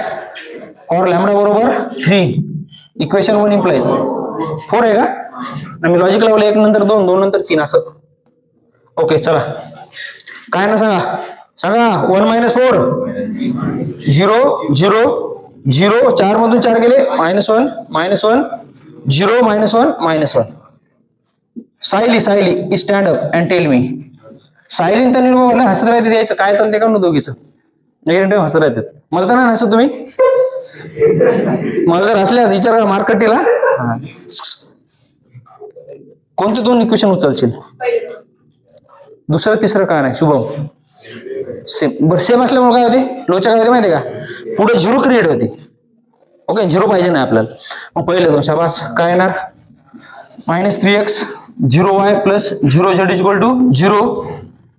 फॉर लॅम्बडा बरोबर 3 इक्वेशन 1 इम्प्लाइज 4 आहे का? मी लॉजिक लावलं 1 नंतर 2 2 नंतर 3 असं. ओके चला काय ना सांगा 1 मायनस 4 0 0 0 4 मधून 4 गेले -1 -1 0 -1 -1. Sayali stand up and tell me. सायलीन तर निर्मळ हसत राहते द्यायचं काय चालते का दोघीचं हसत राहतात. मला तर नाही हसत तुम्ही मला जर हसल्या विचार करा मार्केटीला कोणते 2 इक्वेशन उचलशील दुसरं तिसरं काय नाही शुभम सेम असल्यामुळे काय होते लोच्या काय होते माहिती का पुढे 0 क्रिएट होते. ओके 0 पाहिजे नाही आपल्याला. मग पहिले 2 शाबास काय येणार -3x 0y plus 0z equal to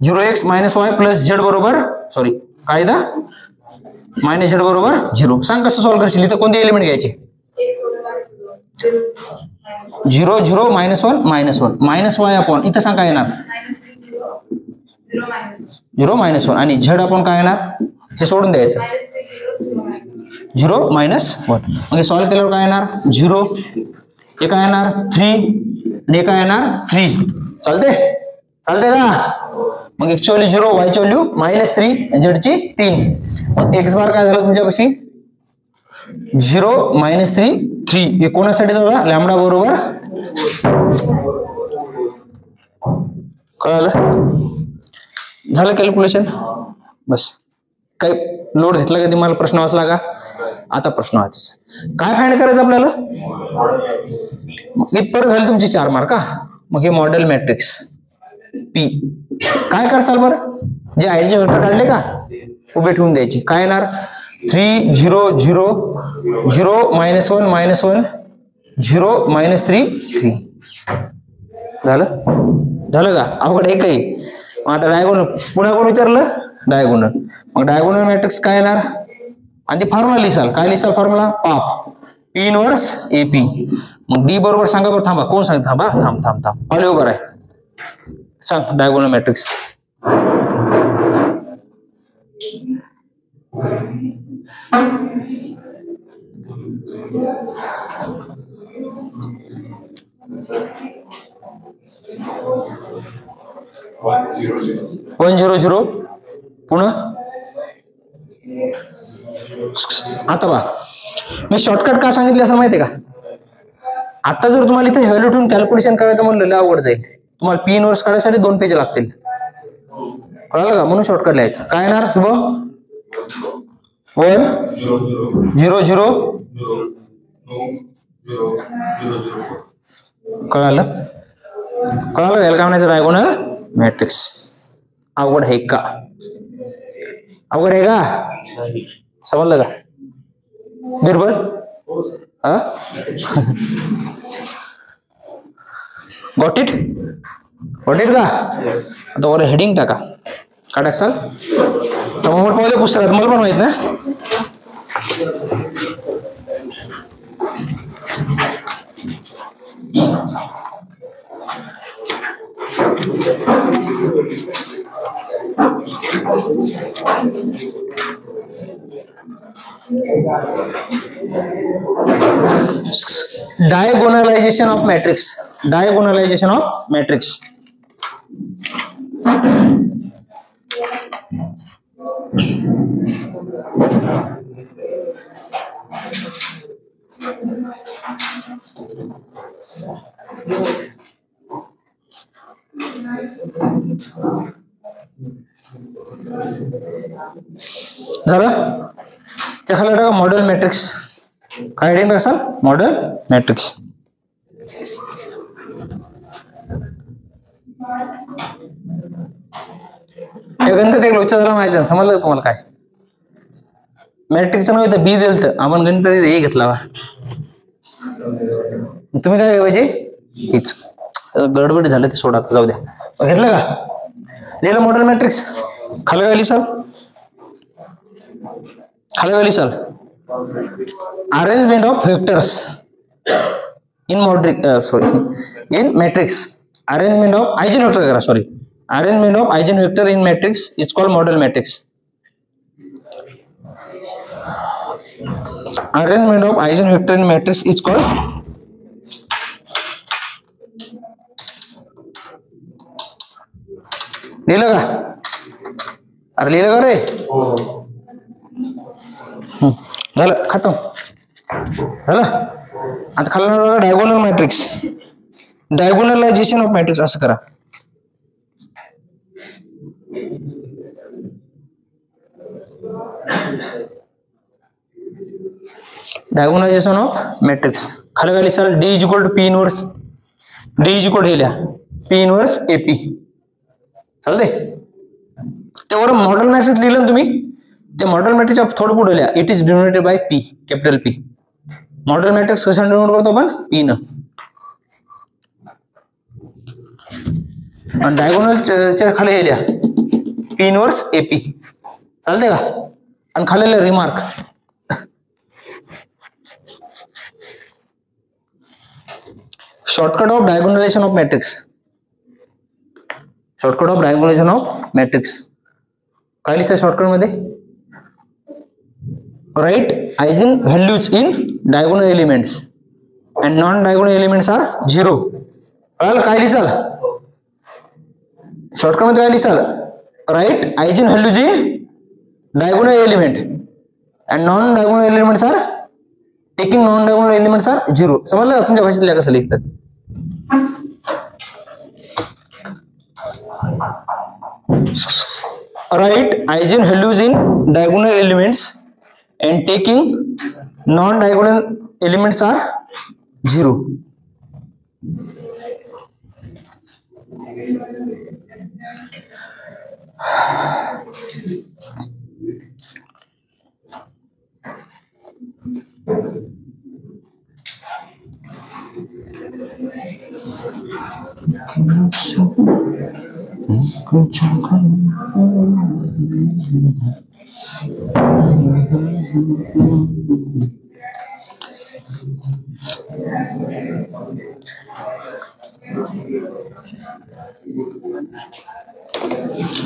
0x -y plus z बरोबर सॉरी कायदा -z बरोबर 0. सांग कसं सॉल्व्ह करशील इथं कोणते एलिमेंट घ्यायचे 0 0 -1 -1 -y अपॉन इथं सांग काय येणार 0 -1 आणि z अपॉन काय येणार हे सोडून द्यायचं 0 -1. मग हे सॉल्व्ह केल्यावर काय येणार 0 हे काय येणार 3 आणि हे काय येणार 3. चालते का मग ऍक्च्युअली 0 y ची व्हॅल्यू -3 z ची 3. मग x बार काय झालं तुमच्यापाशी 0 -3 3 हे कोणासाठी दादा लॅम्बडा बरोबर कळलं झालं कॅल्क्युलेशन बस. काय लोड घेतला कधी मला प्रश्न वाचला का आता प्रश्न वाचायचा काय फाइंड करायचं आपल्याला इथपर्यंत झाली तुमची 4 मार्क. मग हे मॉडेल मॅट्रिक्स पी काय करसाल बरं जे आयडिया वेक्टर काढले का उभे ठेवून द्यायचे काय येणार 3 0 0 0 -1 -1 0 -3 3. झालं का अवघड एकही. आता डायगोनल पुन्हा कोण विचारलं डायगोनल. मग डायगोनल मॅट्रिक्स काय येणार आणि फॉर्म्युला लिहिसाल काय लिहिसाल फॉर्म्युला पाप पी इनवर्स AP. मग डी बरोबर सांगा बरं थांबा कोण सांग थांबा थांब ऑल ओव्हर आहे सांग diagonal matrix. One zero zero पुन्हा आता बा मी शॉर्टकट का सांगितलं असं माहितीये का आता जर तुम्हाला इथे व्हॅल्यू ठेवून कॅल्क्युलेशन करायचं म्हणलं अवघड जाईल. तुम्हाला पी इनवर्स काढायसाठी 2 पेज लागतील कळलं का म्हणून शॉर्टकट लिहायचं काय येणार शुभम 1 0 0 कळलं याला काय म्हणायचं डायगोनल मॅट्रिक्स. अवघड आहे का समजलं का बिरबल गॉट इट का आता वर हेडिंग टाका काय टाकसाल समोर पाहिजे पुस्तकात मला पण माहित ना डायगोनलायझेशन ऑफ मॅट्रिक्स झालं खाली टाका मॉडेल मॅट्रिक्स काय हेडिंग टाकाल मॉडेल मॅट्रिक्स. हे गणित एक लोचा झाला माहिती समजलं तुम्हाला काय मॅट्रिक्सचं नाव इथं बी दिलं तर आपण गणित ए घेतला तुम्ही काय पाहिजे हीच गडबड झालं ते सोडा जाऊ द्या. घेतलं का लिहिलं मॉडेल मॅट्रिक्स खाली काय लिहिसाल arrangement of vectors in matrix arrangement of eigen vector करा sorry arrangement of eigenvector in matrix is called model matrix. Arrangement of eigenvector in matrix is called लिहिलं का अरे लिहिलं का रे झालं, खतम झालं. आता खाली diagonal matrix, diagonalization of matrix असं करा. डायगोनलायझेशन ऑफ मॅट्रिक्स खाली काय लिहाल, D is equal to P inverse, D is equal हे लिहा पी इनवर्स एपी. चालते, त्यावर मॉडेल मॅट्रिक्स लिहिलं ना तुम्ही, त्या मॉडेल मॅट्रिक्सच्या थोडं पुढे लिहा, it is denoted by P, capital P. Model matrix कशा डिनोट करतो आपण, पी न. डायगोनलच्या खाली हे लिहा पी इनवर्स एपी. चालते का. आणि खाली remark, shortcut of diagonalization of matrix, shortcut of diagonalization of matrix काय लिहिलं शॉर्टकट मध्ये, right eigen values in diagonal elements and non diagonal elements are 0. कळालं काय लिहिसाल शॉर्टकट मध्ये, काय लिहिसाल, right eigen values in diagonal element and non diagonal elements are taking non diagonal elements are 0. समजलं का तुमच्या भाषेत कसं लिहितात. Write eigenvalues in diagonal elements and taking non-diagonal elements are 0.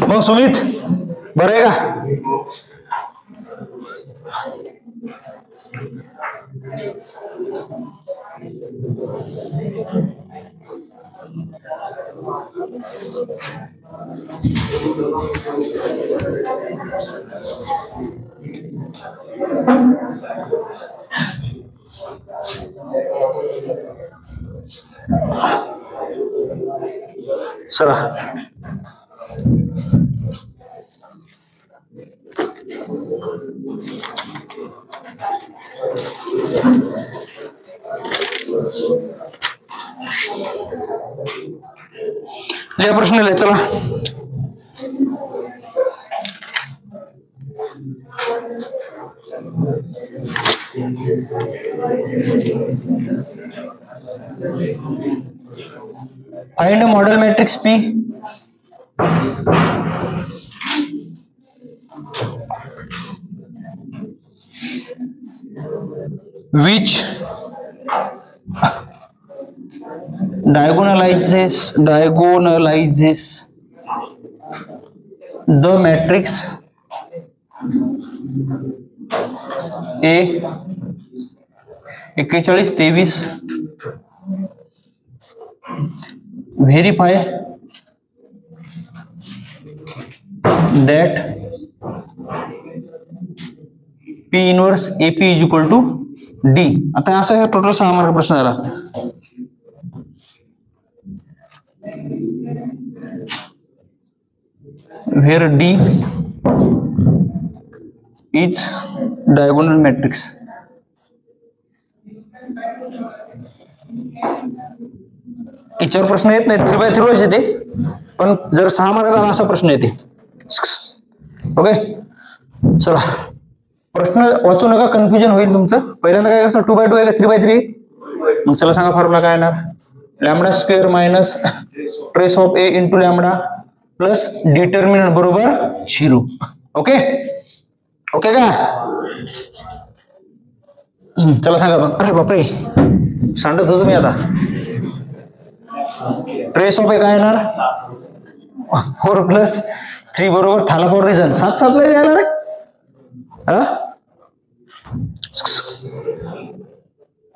मग सुमित बरं आहे का. चला या प्रश्न लिहा. चला find a model matrix P which diagonalizes the matrix A 41 23. Verify that P inverse AP is equal to D. आता असा हे टोटल 6 मार्क प्रश्न झाला. Where D is diagonal matrix. याच्यावर प्रश्न येत नाही, 3x3 येते, पण जर 6 मार्काचा असा प्रश्न येते. ओके चला प्रश्न वाचू नका, कन्फ्युजन होईल तुमचं. पहिल्यांदा काय करणार, 2x2 आहे का 3x3. मग चला सांगा फॉर्म्युला काय येणार, lambda square minus trace of A into lambda plus determinant बरोबर 0. ओके ओके का. चला सांगा मग. अरे बापरे सांगत होतो मी. आता ट्रेस ऑफ ए काय येणार, 4 + 3 बरोबर थाला पॉवर रिजन 7 7 ला यायला रे.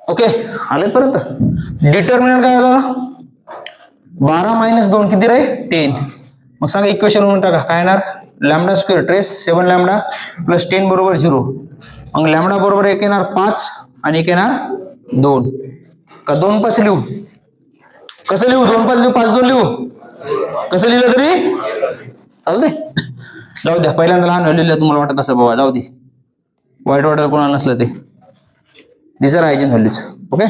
ओके आले परत. डिटर्मिनंट काय होता, 12 - 2 किती रे 10. मग सांगा इक्वेशन म्हणून टाका काय येणार, lambda square trace 7 lambda plus 10 बरोबर 0. मग लॅमडा बरोबर एक येणार 5 आणि एक येणार 2. का 2 5 लिहू? कसं लिहू? 2 5 लिहू 5 2 लिहू? कसं लिहिलं तरी चालते. जाऊ द्या, पहिल्यांदा लहान व्हॅल्यू तुम्हाला वाटत असं बाबा, जाऊ दे, वाईट वाटायला कोणाला नसलं ते. these are eigen values. Okay,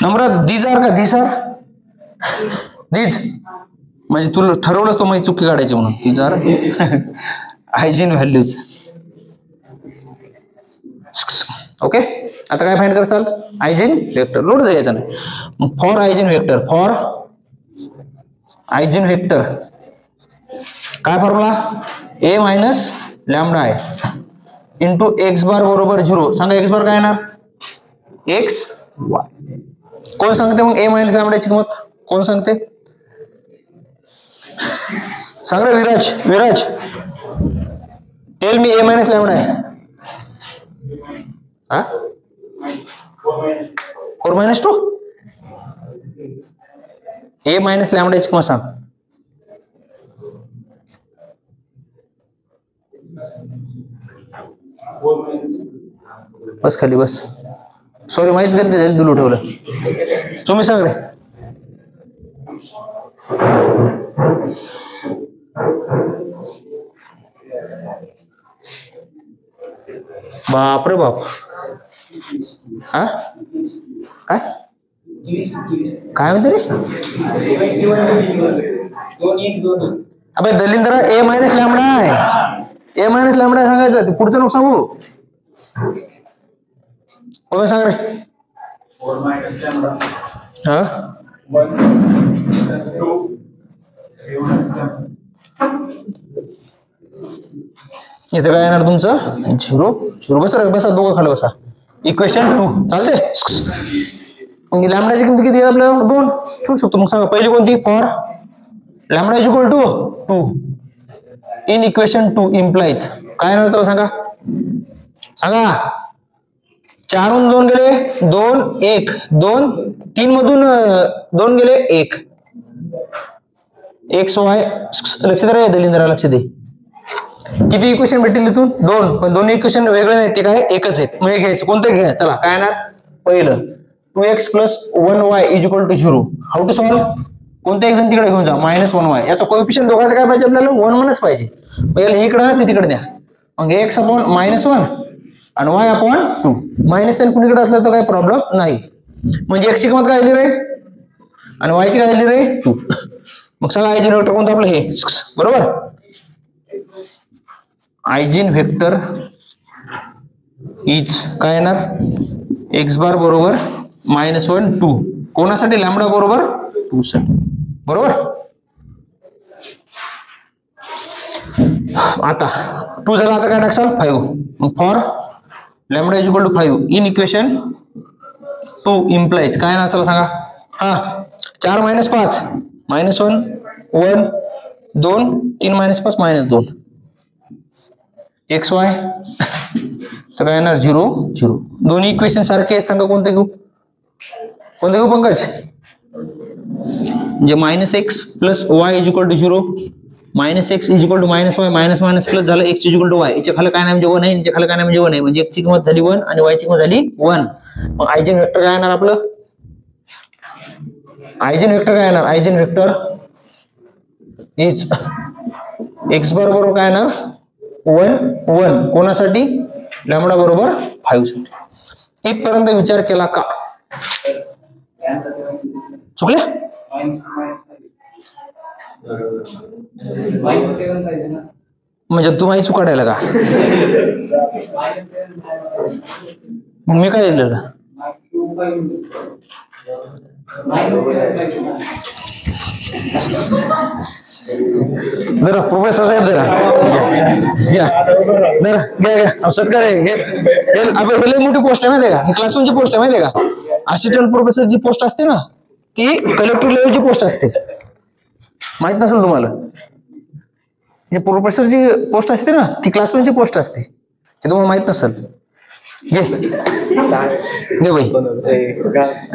number these are का these are these म्हणजे तुला ठरवलंच तो माझी चुकी काढायची म्हणून. these are eigen values. Okay, आता काय फाइंड करसाल? Eigen vector. लोड जायचं नाही. मग for eigen vector, for eigen vector काय फॉर्म्युला? ए मायनस लॅमडा आहे इंटू एक्स बार बरोबर 0. सांगा एक्स बार काय येणार? X Y. कोण सांगते मग ए मायनस लॅमडाची किंमत? कोण सांगते? सांग रे विराज. विराज, टेल मी ए मायनस लॅमडा आहे. हा, 4 मायनस 2. ए मायनस लॅमडाची किंमत सांग. बस खाली बस. सॉरी, माहीत गलती झाली, दुलू ठेवलं. तुम्ही सांग रे. बाप रे बाप. हा काय काय म्हणते रे? अबे दलिंद्र, ए मायनस लॅमडा आहे. ए मायनस लॅमडा सांगायचं, ते पुढचं नको सांगू. हो सांग रे. 4 minus lambda. हा 1 2 3 minus lambda. इथे काय येणार तुमचं? 0 0. बसा बसा, दोघं खाली बसा. इक्वेशन 2 चालते. मग लॅमडाची किंमत किती आहे आपल्याला? 2 ठेवू शकतो. मग सांगा पहिली कोणती? For lambda is equal to 2 in equation 2 implies काय येणार त्याला सांगा? सांगा. 4 मधून 2 गेले 2 1 2 3 मधून 2 गेले 1 एक्स वाय. लक्ष दे रे दलिंद्रा, लक्ष दे. किती इक्वेशन भेटतील इथून? 2. पण दोन्ही इक्वेशन वेगळे नाही, ते काय एकच आहेत. मग हे घ्यायचं. कोणतं घ्या? चला काय येणार? पहिलं 2x + 1y = 0. How to solve? कोणत्या एक जण तिकडे घेऊन जा. -1y. याचा कोएफिशियंट दोघांचं काय पाहिजे आपल्याला? 1 म्हणच पाहिजे. पहिलं हे इकडे ते तिकडे द्या. मग x / -1 आणि y / 2. मायनस साइन कुणीकडे असलं तर काही प्रॉब्लेम नाही. म्हणजे x ची किंमत काय आली रे आणि y ची काय आली रे? 2. मग सांगा आयजेन वेक्टर कोणतं आपलं? हे बरोबर. आयजेन वेक्टर इज काय येणार? एक्स बार बरोबर -1 2. कोणासाठी? लॅमडा बरोबर 2 साठी. बरोबर. आता 2 झाला, आता काय टाकसाल? 5. मग for lambda is equal to 5 in equation 2 implies काय येणार? चला सांगा. हा 4 - 5 -1 1 2 3 - 5 -2 एक्स वाय. तर काय येणार? 0 0. दोन्ही इक्वेशन सारखे आहेत. सांगा कोणते घेऊ? कोणते घेऊ पंकज? म्हणजे -x + y = 0 -x = -y minus plus झालं x = y. याच्या खाली काय नाही म्हणजे 1 आहे, याच्या खाली काय नाही म्हणजे 1 आहे. म्हणजे x ची किंमत झाली 1 आणि y ची किंमत झाली 1. मग आयजेन वेक्टर काय येणार आपलं? आयजेन वेक्टर काय येणार? आयजेन वेक्टर इज x बरोबर काय येणार? 1 1. कोणासाठी? लॅमडा बरोबर 5 साठी. इथपर्यंत विचार केला का? चुकल्या? म्हणजे तू माहिती चुकाडायला का? मग मी काय दिलं? जरा प्रोफेसर साहेब जरा घ्या सत्कार आहे. लय मोठी पोस्ट आहे माहिती आहे का? ही क्लास 1 ची पोस्ट आहे माहिती आहे का? असिस्टंट प्रोफेसर जी पोस्ट असते ना, ती कलेक्टर लेवलची पोस्ट असते. माहित नसेल तुम्हाला? प्रोफेसरची पोस्ट असते ना, ती क्लास 1 ची पोस्ट असते. हे तुम्हाला माहित नसेल. घे बाई.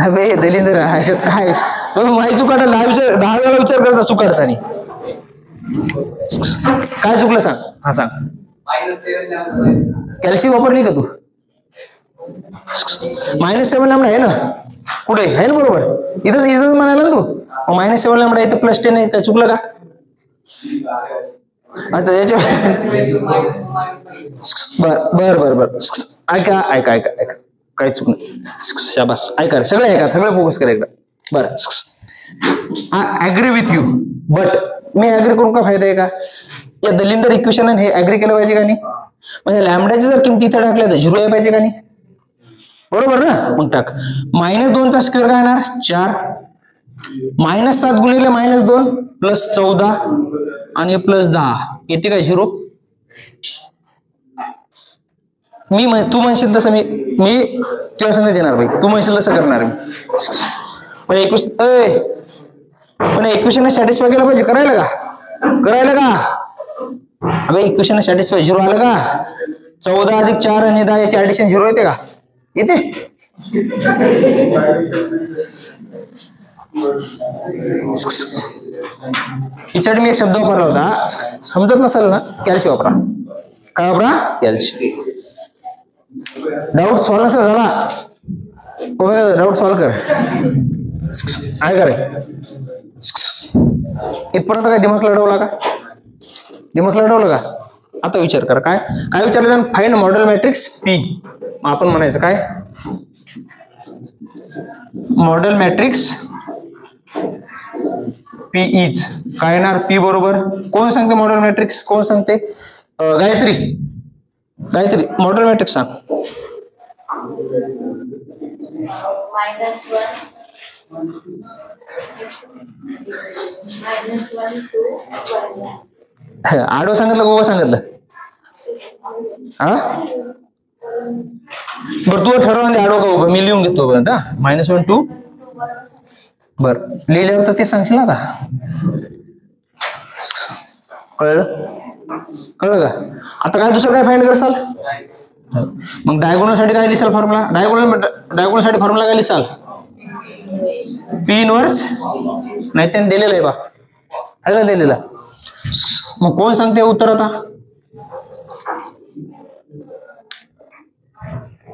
अबे दलिंद्र, काय तुम्ही माहिती चुकाडा 10 वेळा विचार करता चुकाडतानी. काय चुकलं सांग? हा सांग. कॅल्सी वापरली का तू? -7 लॅम्बडा आहे ना, कुठे आहे ना, बरोबर इथं म्हणाला ना तू. -7 लॅम्बडा इथं +10 आहे, काय चुकलं का? आता याच्या बर ऐका काही चुक नाही. शाबास, ऐका सगळे ऐका, सगळे फोकस करा एकदा. बरं, I agree with you, but मी ऍग्री करून का फायदा आहे का? या दलिंदर इक्वेशन हे ऍग्री केलं पाहिजे का नाही? म्हणजे लॅम्बडाची जर किमती इथं टाकल्या तर 0 आहे पाहिजे का नाही? बरोबर ना, मग टाक. -2 चा स्क्वेअर काय येणार? 4. -7 गुणिले -2 +14 आणि +10 येते काय 0? तू म्हणशील तसं मी तुझ्या संगत येणार भाई, तू म्हणशील तसं करणार मी. पण इक्वेशन सॅटिस्फाय केलं पाहिजे, करायला का? अबे इक्वेशन सॅटिस्फाय 0 आलं का? 14 + 4 आणि 10 याची ऍडिशन 0 येते का? येते. हिच्यासाठी मी एक शब्द वापरला होता, समजत नसेल ना, कॅल्सी वापरा. काय वापरा? कॅल्सी. डाऊट सॉल्व नसेल झाला, डाऊट सॉल्व कर. काय करे इथपर्यंत काय दिमाग लढवला का? आता विचार करा, काय विचारलं? Find model matrix P. आपण म्हणायचं काय? मॉडेल मॅट्रिक्स P इज काय येणार? P बरोबर कोण सांगते मॉडेल मॅट्रिक्स? कोण सांगते? गायत्री मॉडेल मॅट्रिक्स सांग. आडवं सांगितलं, गोवा सांगितलं? हा बरं, तू ठरवून दे आडवं का उभं, मी लिहून घेतो. -1 2 बर, लिहिल्यावर तर ते सांगशील ना. आता कळलं का? आता काय दुसरं काय फाइंड करसाल? मग डायगोनल साठी काय लिहिसाल फॉर्म्युला? डायगोनल साठी फॉर्म्युला काय लिहिसाल? P इनव्हर्स, नाही त्याने दिलेलं आहे बा, आहे का दिलेला? मग कोण सांगते उत्तर? आता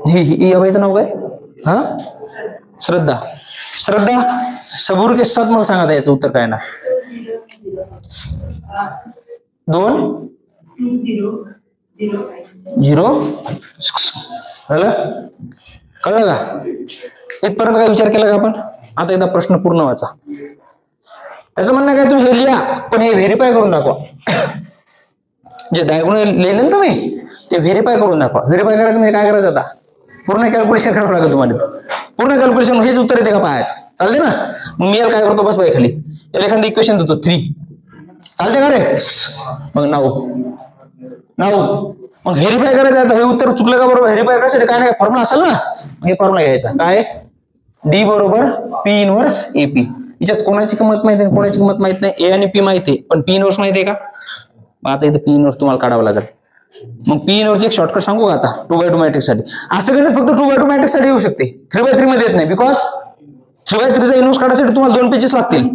ही अभयचं नाव काय? हा, श्रद्धा सबूर के साथ मला सांगा याचं उत्तर काय ना? 2 0 झालं. कळलं का? इथपर्यंत काय विचार केला का आपण? आता एकदा प्रश्न पूर्ण वाचा. त्याचं म्हणणं काय, तुम्ही हे लिहा पण हे व्हेरीफाय करून दाखवा. जे डायगोनल लिहिले ना तुम्ही ते व्हेरीफाय करून दाखवा. व्हेरीफाय करायचं म्हणजे काय करायचं? आता पूर्ण कॅल्क्युलेशन करावं लागेल तुम्हाला. पूर्ण कॅल्क्युलेशन हेच उत्तर येते का पाहायचं? चालते ना. मग मी याला काय करतो, बस बाई खाली याला एखादी इक्वेशन देतो 3, चालते का रे? मग नाव मग व्हेरीफाय करायचं. आता हे उत्तर चुकलं का? बरोबर व्हेरीफाय करायसाठी काय नाही फॉर्म्युला असेल ना, हे फॉर्म्युला घ्यायचा. काय? D बरोबर P इनव्हर्स AP. याच्यात कोणाची किंमत माहिती आहे, कोणाची किंमत माहित नाही. A आणि P माहिती आहे, पण P इनव्हर्स माहिती आहे का? मग आता इथं P इनव्हर्स तुम्हाला काढावं लागेल. मग P इनव्हर्स एक शॉर्टकट सांगू का? आता 2x2 मॅट्रिक्स साठी असं कसं फक्त 2x2 मॅट्रिक्स साठी येऊ शकते, 3x3 मध्ये येत नाही. बिकॉज 3x3 चा इनव्हर्स काढायसाठी तुम्हाला 2 पेजेस लागतील.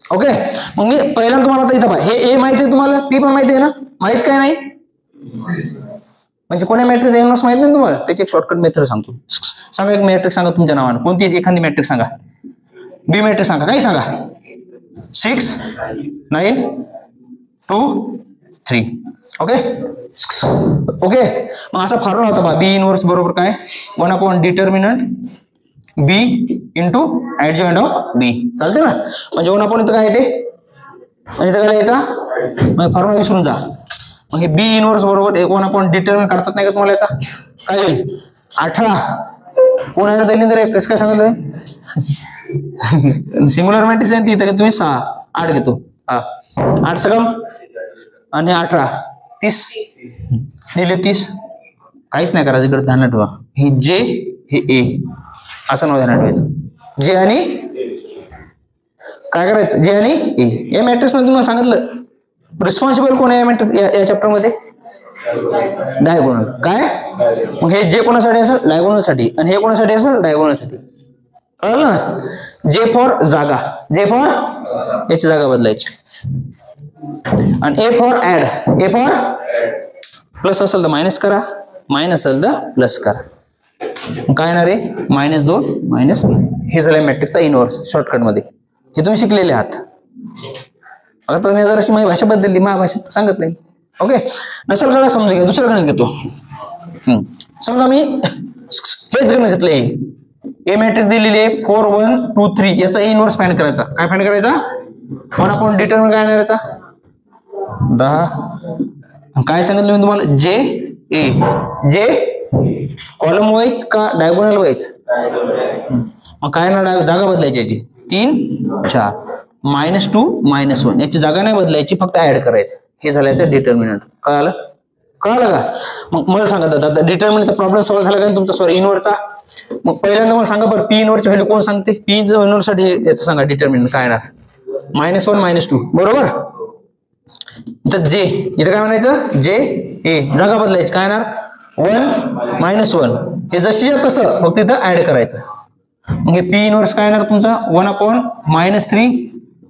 ओके, मग मी पहिल्यांदा तुम्हाला आता इथं पहा, हे A माहिती आहे तुम्हाला, P पण माहिती आहे ना? माहित काय नाही म्हणजे कोण्या मॅट्रिक्स इनव्हर्स माहित नाही तुम्हाला, त्याची एक शॉर्टकट मेथड सांगतो. सांगा एक मॅट्रिक्स सांगा तुमच्या नावाने, कोणती एखादी मॅट्रिक्स सांगा. B मॅट्रिक्स सांगा, काही सांगा. 6 9 2 3. ओके मग असा फॉर्म्युला होता बा. B इनव्हर्स बरोबर काय? 1 determinant B into adjoint of B. चालते ना. म्हणजे 1 इथं काय येते आणि इथं काय लिहायचा? मग फॉर्म्युला विसरून जा. मग हे B इनव्हर्स बरोबर 1 डिटर्मिनंट काढतात नाही का तुम्हाला? याचा काय होईल? 18. कोण आहे ना दलिंदर? कसं काय सांगितलं? सिंग्युलर मॅट्रिक्स आहे ती, तर तुम्ही 6 8 घेतो. 8 सकम आणि 18 30 लिहिले 30. काहीच नाही करायचं, इकडे ध्यानात ठेवा. हे J हे A असं नाव ध्यानात ठेवायचं. J आणि काय करायचं? J आणि A. या मॅट्रिक्स मध्ये तुम्हाला सांगितलं रिस्पॉन्सिबल कोण आहे या मॅट्रिक्स या चॅप्टर मध्ये? डायगोनल. काय? मग हे J कोणासाठी असेल? डायगोनल साठी. आणि हे कोणासाठी असेल? डायगोनल साठी. कळलं ना? J फॉर जागा, J फॉर याची जागा बदलायची. आणि A for add, A for plus असेल तर मायनस करा, मायनस असेल तर प्लस करा. मग काय येणार आहे? -2 -3. हे झालं मॅट्रिक्सचा इनव्हर्स शॉर्टकट मध्ये. हे तुम्ही शिकलेले आहात. आता मी जर अशी माझी भाषा बदलली, माझ्या भाषेत सांगितलं. ओके, नसेल कळलं समजून घ्या. दुसरं गणित घेतो. समजा मी हेच गणित घेतलंय. ए मॅट्रिक्स दिलेली आहे 4 1 2 3. याचा इनव्हर्स फाइंड करायचा. काय फाइंड करायचा? 1 डिटर्मिनंट काय येणार याचा? 10. काय सांगितलं मी तुम्हाला? जे ए. जे कॉलम वाईज का डायगोनल वाईज? मग काय ना जागा बदलायची याची. 3 4 -2 -1. याची जागा नाही बदलायची, फक्त ऍड करायचं. हे झालं याचं डिटर्मिनंट. कळालं का? मग मला सांगा दादा डिटर्मिनंटचा प्रॉब्लेम सॉल्व्ह झाला का तुमचा? सॉरी इनव्हर्सचा. मग पहिल्यांदा मला सांगा बरं, पी इनव्हर्सची व्हॅल्यू कोण सांगते? पी इनव्हर्ससाठी याचं सांगा डिटर्मिनंट काय येणार? -1 -2. बरोबर. इथं जे, इथं काय म्हणायचं? जे ए. जागा बदलायची. काय येणार? 1 -1. हे जशी तसं फक्त इथं ऍड करायचं. मग हे पी इनव्हर्स काय येणार तुमचा? 1/-3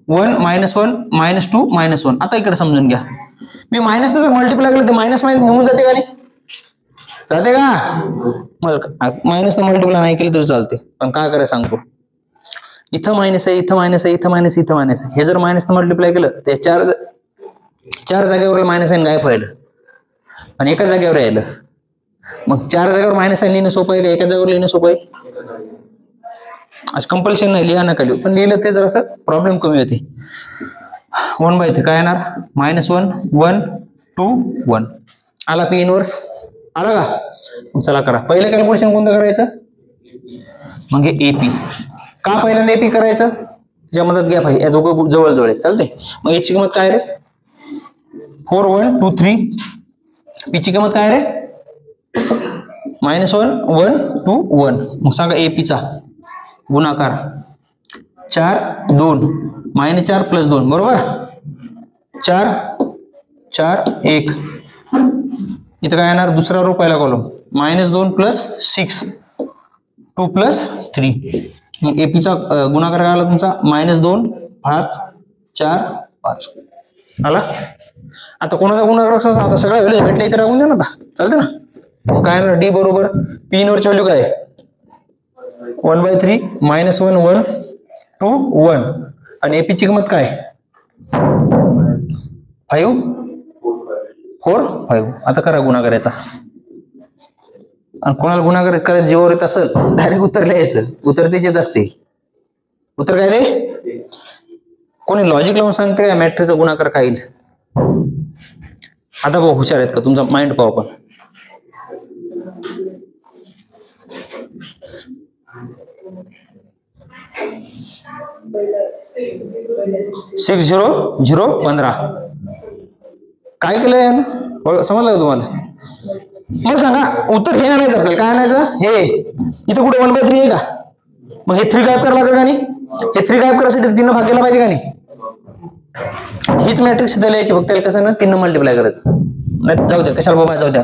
1 -1 -2 -1. आता इकडे समजून घ्या. मी मायनस जर मल्टिप्लाय केलं तर मायनस निघून जाते का नाही? जाते का? मायनस मल्टिप्लाय नाही केलं तरी चालते, पण काय करायचं सांगतो. इथं मायनस आहे, इथं मायनस आहे, इथं मायनस, इथं मायनस आहे. हे जर मायनस मल्टिप्लाय केलं ते चार जागेवर मायनस आहे गायब व्हायला, आणि एका जागेवर राहिलं. मग 4 जागेवर मायनस आहे लिहिणं सोपं आहे का एका जागेवर लिहिणं सोपं आहे? आज कंपल्शन नाही, लिहा नका लिहू, पण लिहिलं ते जरासं प्रॉब्लेम कमी होते. 1/3 काय येणार? -1 1 2 1. आला पी इनव्हर्स? आला का? चला करा. पहिलं कॅल्क्युलेशन कोणतं करायचं? मग हे एपी. का पहिल्यांदा एपी करायचं? ज्या मदत घ्या पाहिजे, या दोघं जवळ जवळ आहेत. चालते. मग याची किंमत काय रे? 4 1 2 3. पीची किंमत काय रे? -1 1 2 1. मग सांगा एपीचा गुणाकार 4 2 -4 + 2. बरोबर. 4 4 1. इथं काय येणार? दुसरा रो पहिला कॉलम. -2 + 6 2 + 3. मग एपीचा गुणाकार काय आला तुमचा? -2 5 4 5. आला. आता कोणाचा गुणाकार कसा? आता सगळ्या व्हॅल्यू भेटल्या इथे राहून द्या ना. आता चालते ना. मग काय येणार? डी बरोबर पी इनव्हर्सची व्हॅल्यू काय? 1/3 -1 1 2 1. आणि एपीची किंमत काय? 5 4 5. आता करा गुणाकाराचा. आणि कोणाला गुणाकार करायचं जीवावर येत असेल डायरेक्ट उत्तर लिहायचं. उत्तर तेच येत असते. उत्तर काय ते? कोणी लॉजिक लावून सांगते का मॅट्रिक्सचा गुणाकार काय येईल? आता भाऊ हुशार आहेत का? तुमचा माइंड पाहू पण. सिक्स 0 0 15. काय केलंय? समजलं का तुम्हाला? मग सांगा उत्तर हे आणायचं आपल्याला. काय आणायचं? हे. इथं कुठे 1/3 आहे का? मग हे 3 गायब करायला लागेल का नाही? हे 3 गायब करायसाठी 3 भाग केला पाहिजे का नाही? हीच मॅट्रिक्स इथं लिहायची, फक्त त्याला कसं ना 3 मल्टिप्लाय करायचं. नाही जाऊ द्या, कशाला बाबा जाऊ द्या.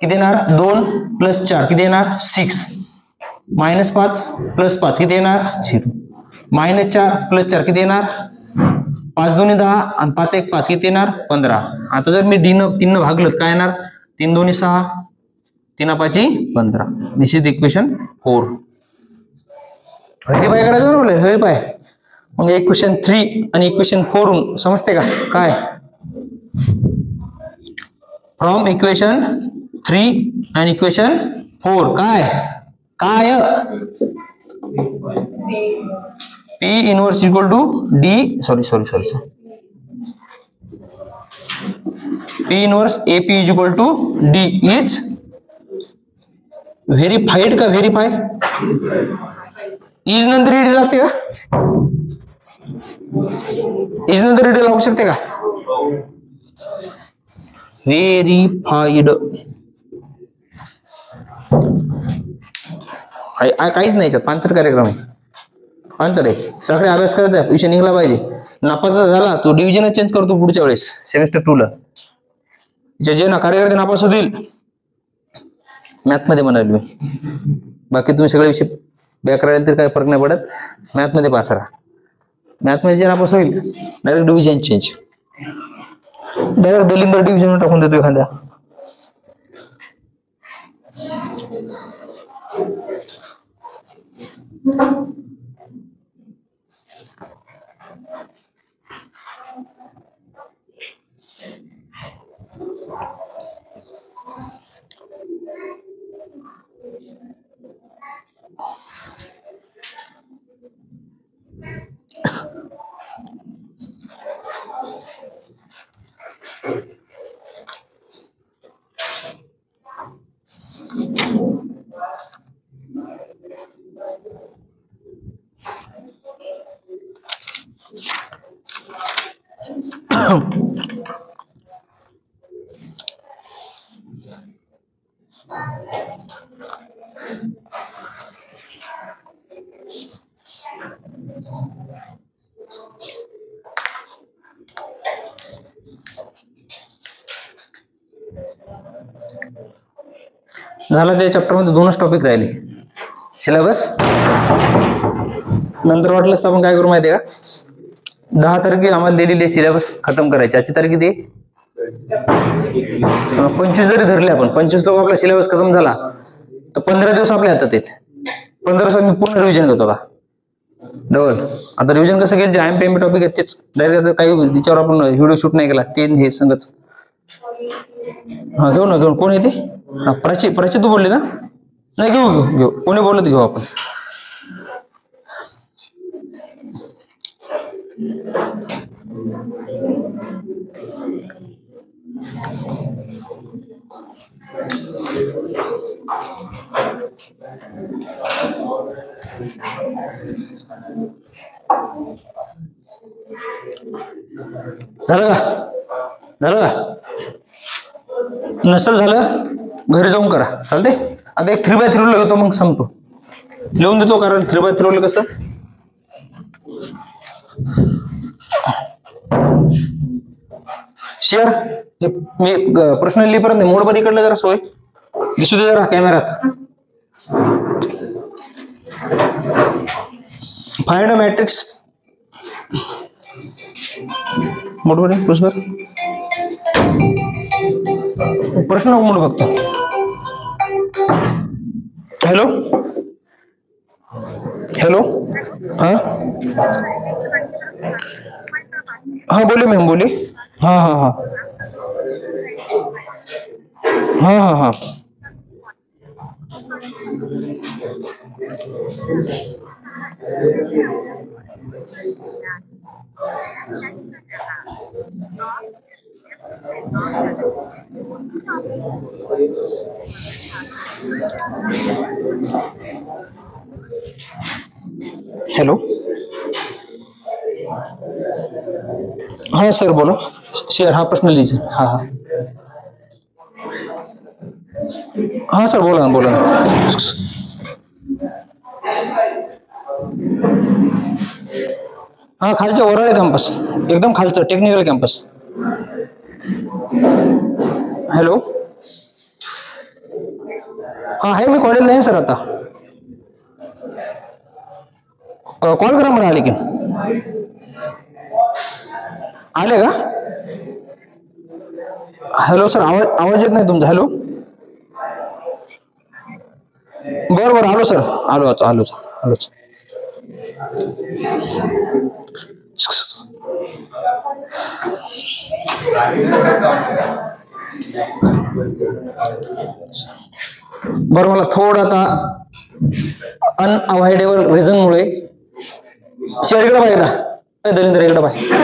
किती येणार? 2 + 4 किती येणार? 6. -5 + 5 किती येणार? 0. -4 + 4 किती येणार? 5 2 10 आणि 5 1 5 किती येणार? 15. आता जर मी 3 भागलं काय येणार? 3 2 6 3 5 15. निश्चित इक्वेशन 4. व्हेरीफाय करायचं बरोबर. व्हेरीफाय. मग इक्वेशन 3 आणि इक्वेशन 4 समजते का? काय? फ्रॉम इक्वेशन 3 आणि इक्वेशन 4 काय? काय? P inverse equal to D. Sorry P inverse AP is equal to D is verified का? व्हेरीफाय इज नंतर ईडी लागते का? इज नंतर ईडी लागू शकते का? व्हेरीफाईड. काहीच नाही याच्यात. पांचट कार्यक्रम आहे. पांचट आहे. सगळे अभ्यास करायचा. विषय निघला पाहिजे. नापास झाला तो डिव्हिजन चेंज करतो पुढच्या वेळेस सेमिस्टर 2 ला. जे ना कार्यकर्ते नापास होतील मॅथ मध्ये म्हणाल मी. बाकी तुम्ही सगळे विषय बॅक राहिले तर काही फरक नाही पडत. मॅथ मध्ये पास राहा. मॅथ मध्ये जे नापास होईल डायरेक्ट डिव्हिजन चेंज. डायरेक्ट दलिंदर डिव्हिजन टाकून देतो एखाद्या. झालं त्या चॅप्टर मध्ये 2च टॉपिक राहिले सिलेबस. नंतर वाटलंच तर आपण काय करू माहितीये का, 10 तारखे आम्हाला दिलेली आहे सिलेबस खतम करायची. आजची तारीख किती? 25 जरी धरले आपण, 25 लोक आपला सिलेबस खतम झाला तर 15 दिवस आपल्या हातात आहेत. 15 दिवसात मी पूर्ण रिव्हिजन घेतो का डबल. आता रिव्हिजन कसं केलं, जे IMP टॉपिक आहेत तेच डायरेक्ट, काही त्याच्यावर आपण व्हिडिओ शूट नाही केला ते हे संगच. हा घेऊ ना, घेऊ. कोण येते? हा प्राची तू बोलली ना? नाही घेऊ. कोणी बोलत घेऊ आपण. झालं का? नसेल झालं घरी जाऊन करा, चालते. आता एक 3x3 घेतो, मग संपतो. लिहून देतो, कारण 3x3 कसं शेअर हे मी प्रश्न लिहिपर्यंत मोड वर इकडलं जरा सोय दिसू दे जरा कॅमेरात. फाइंड अ मॅट्रिक्स मोड वर प्रश्न मोड फक्त. हॅलो हा बोले मॅम, बोले. हा. हॅलो हा सर बोला. शेअर हा प्रश्न लिहिजे. हा सर बोला ना. हा खालच्या वराळे कॅम्पस, एकदम खालचं टेक्निकल कॅम्पस. हॅलो हा आहे, मी कॉलेजला आहे सर. आता कॉल करा मला आले की. आले का? हॅलो सर, आवाज येत नाही तुमचा. हॅलो बरं आलो सर, आलोच. बरं, मला थोडं आता अनअवॉइडेबल रिझन मुळे शेअर इकडे पाहिजे. दलिंद्र इकडे पाहिजे.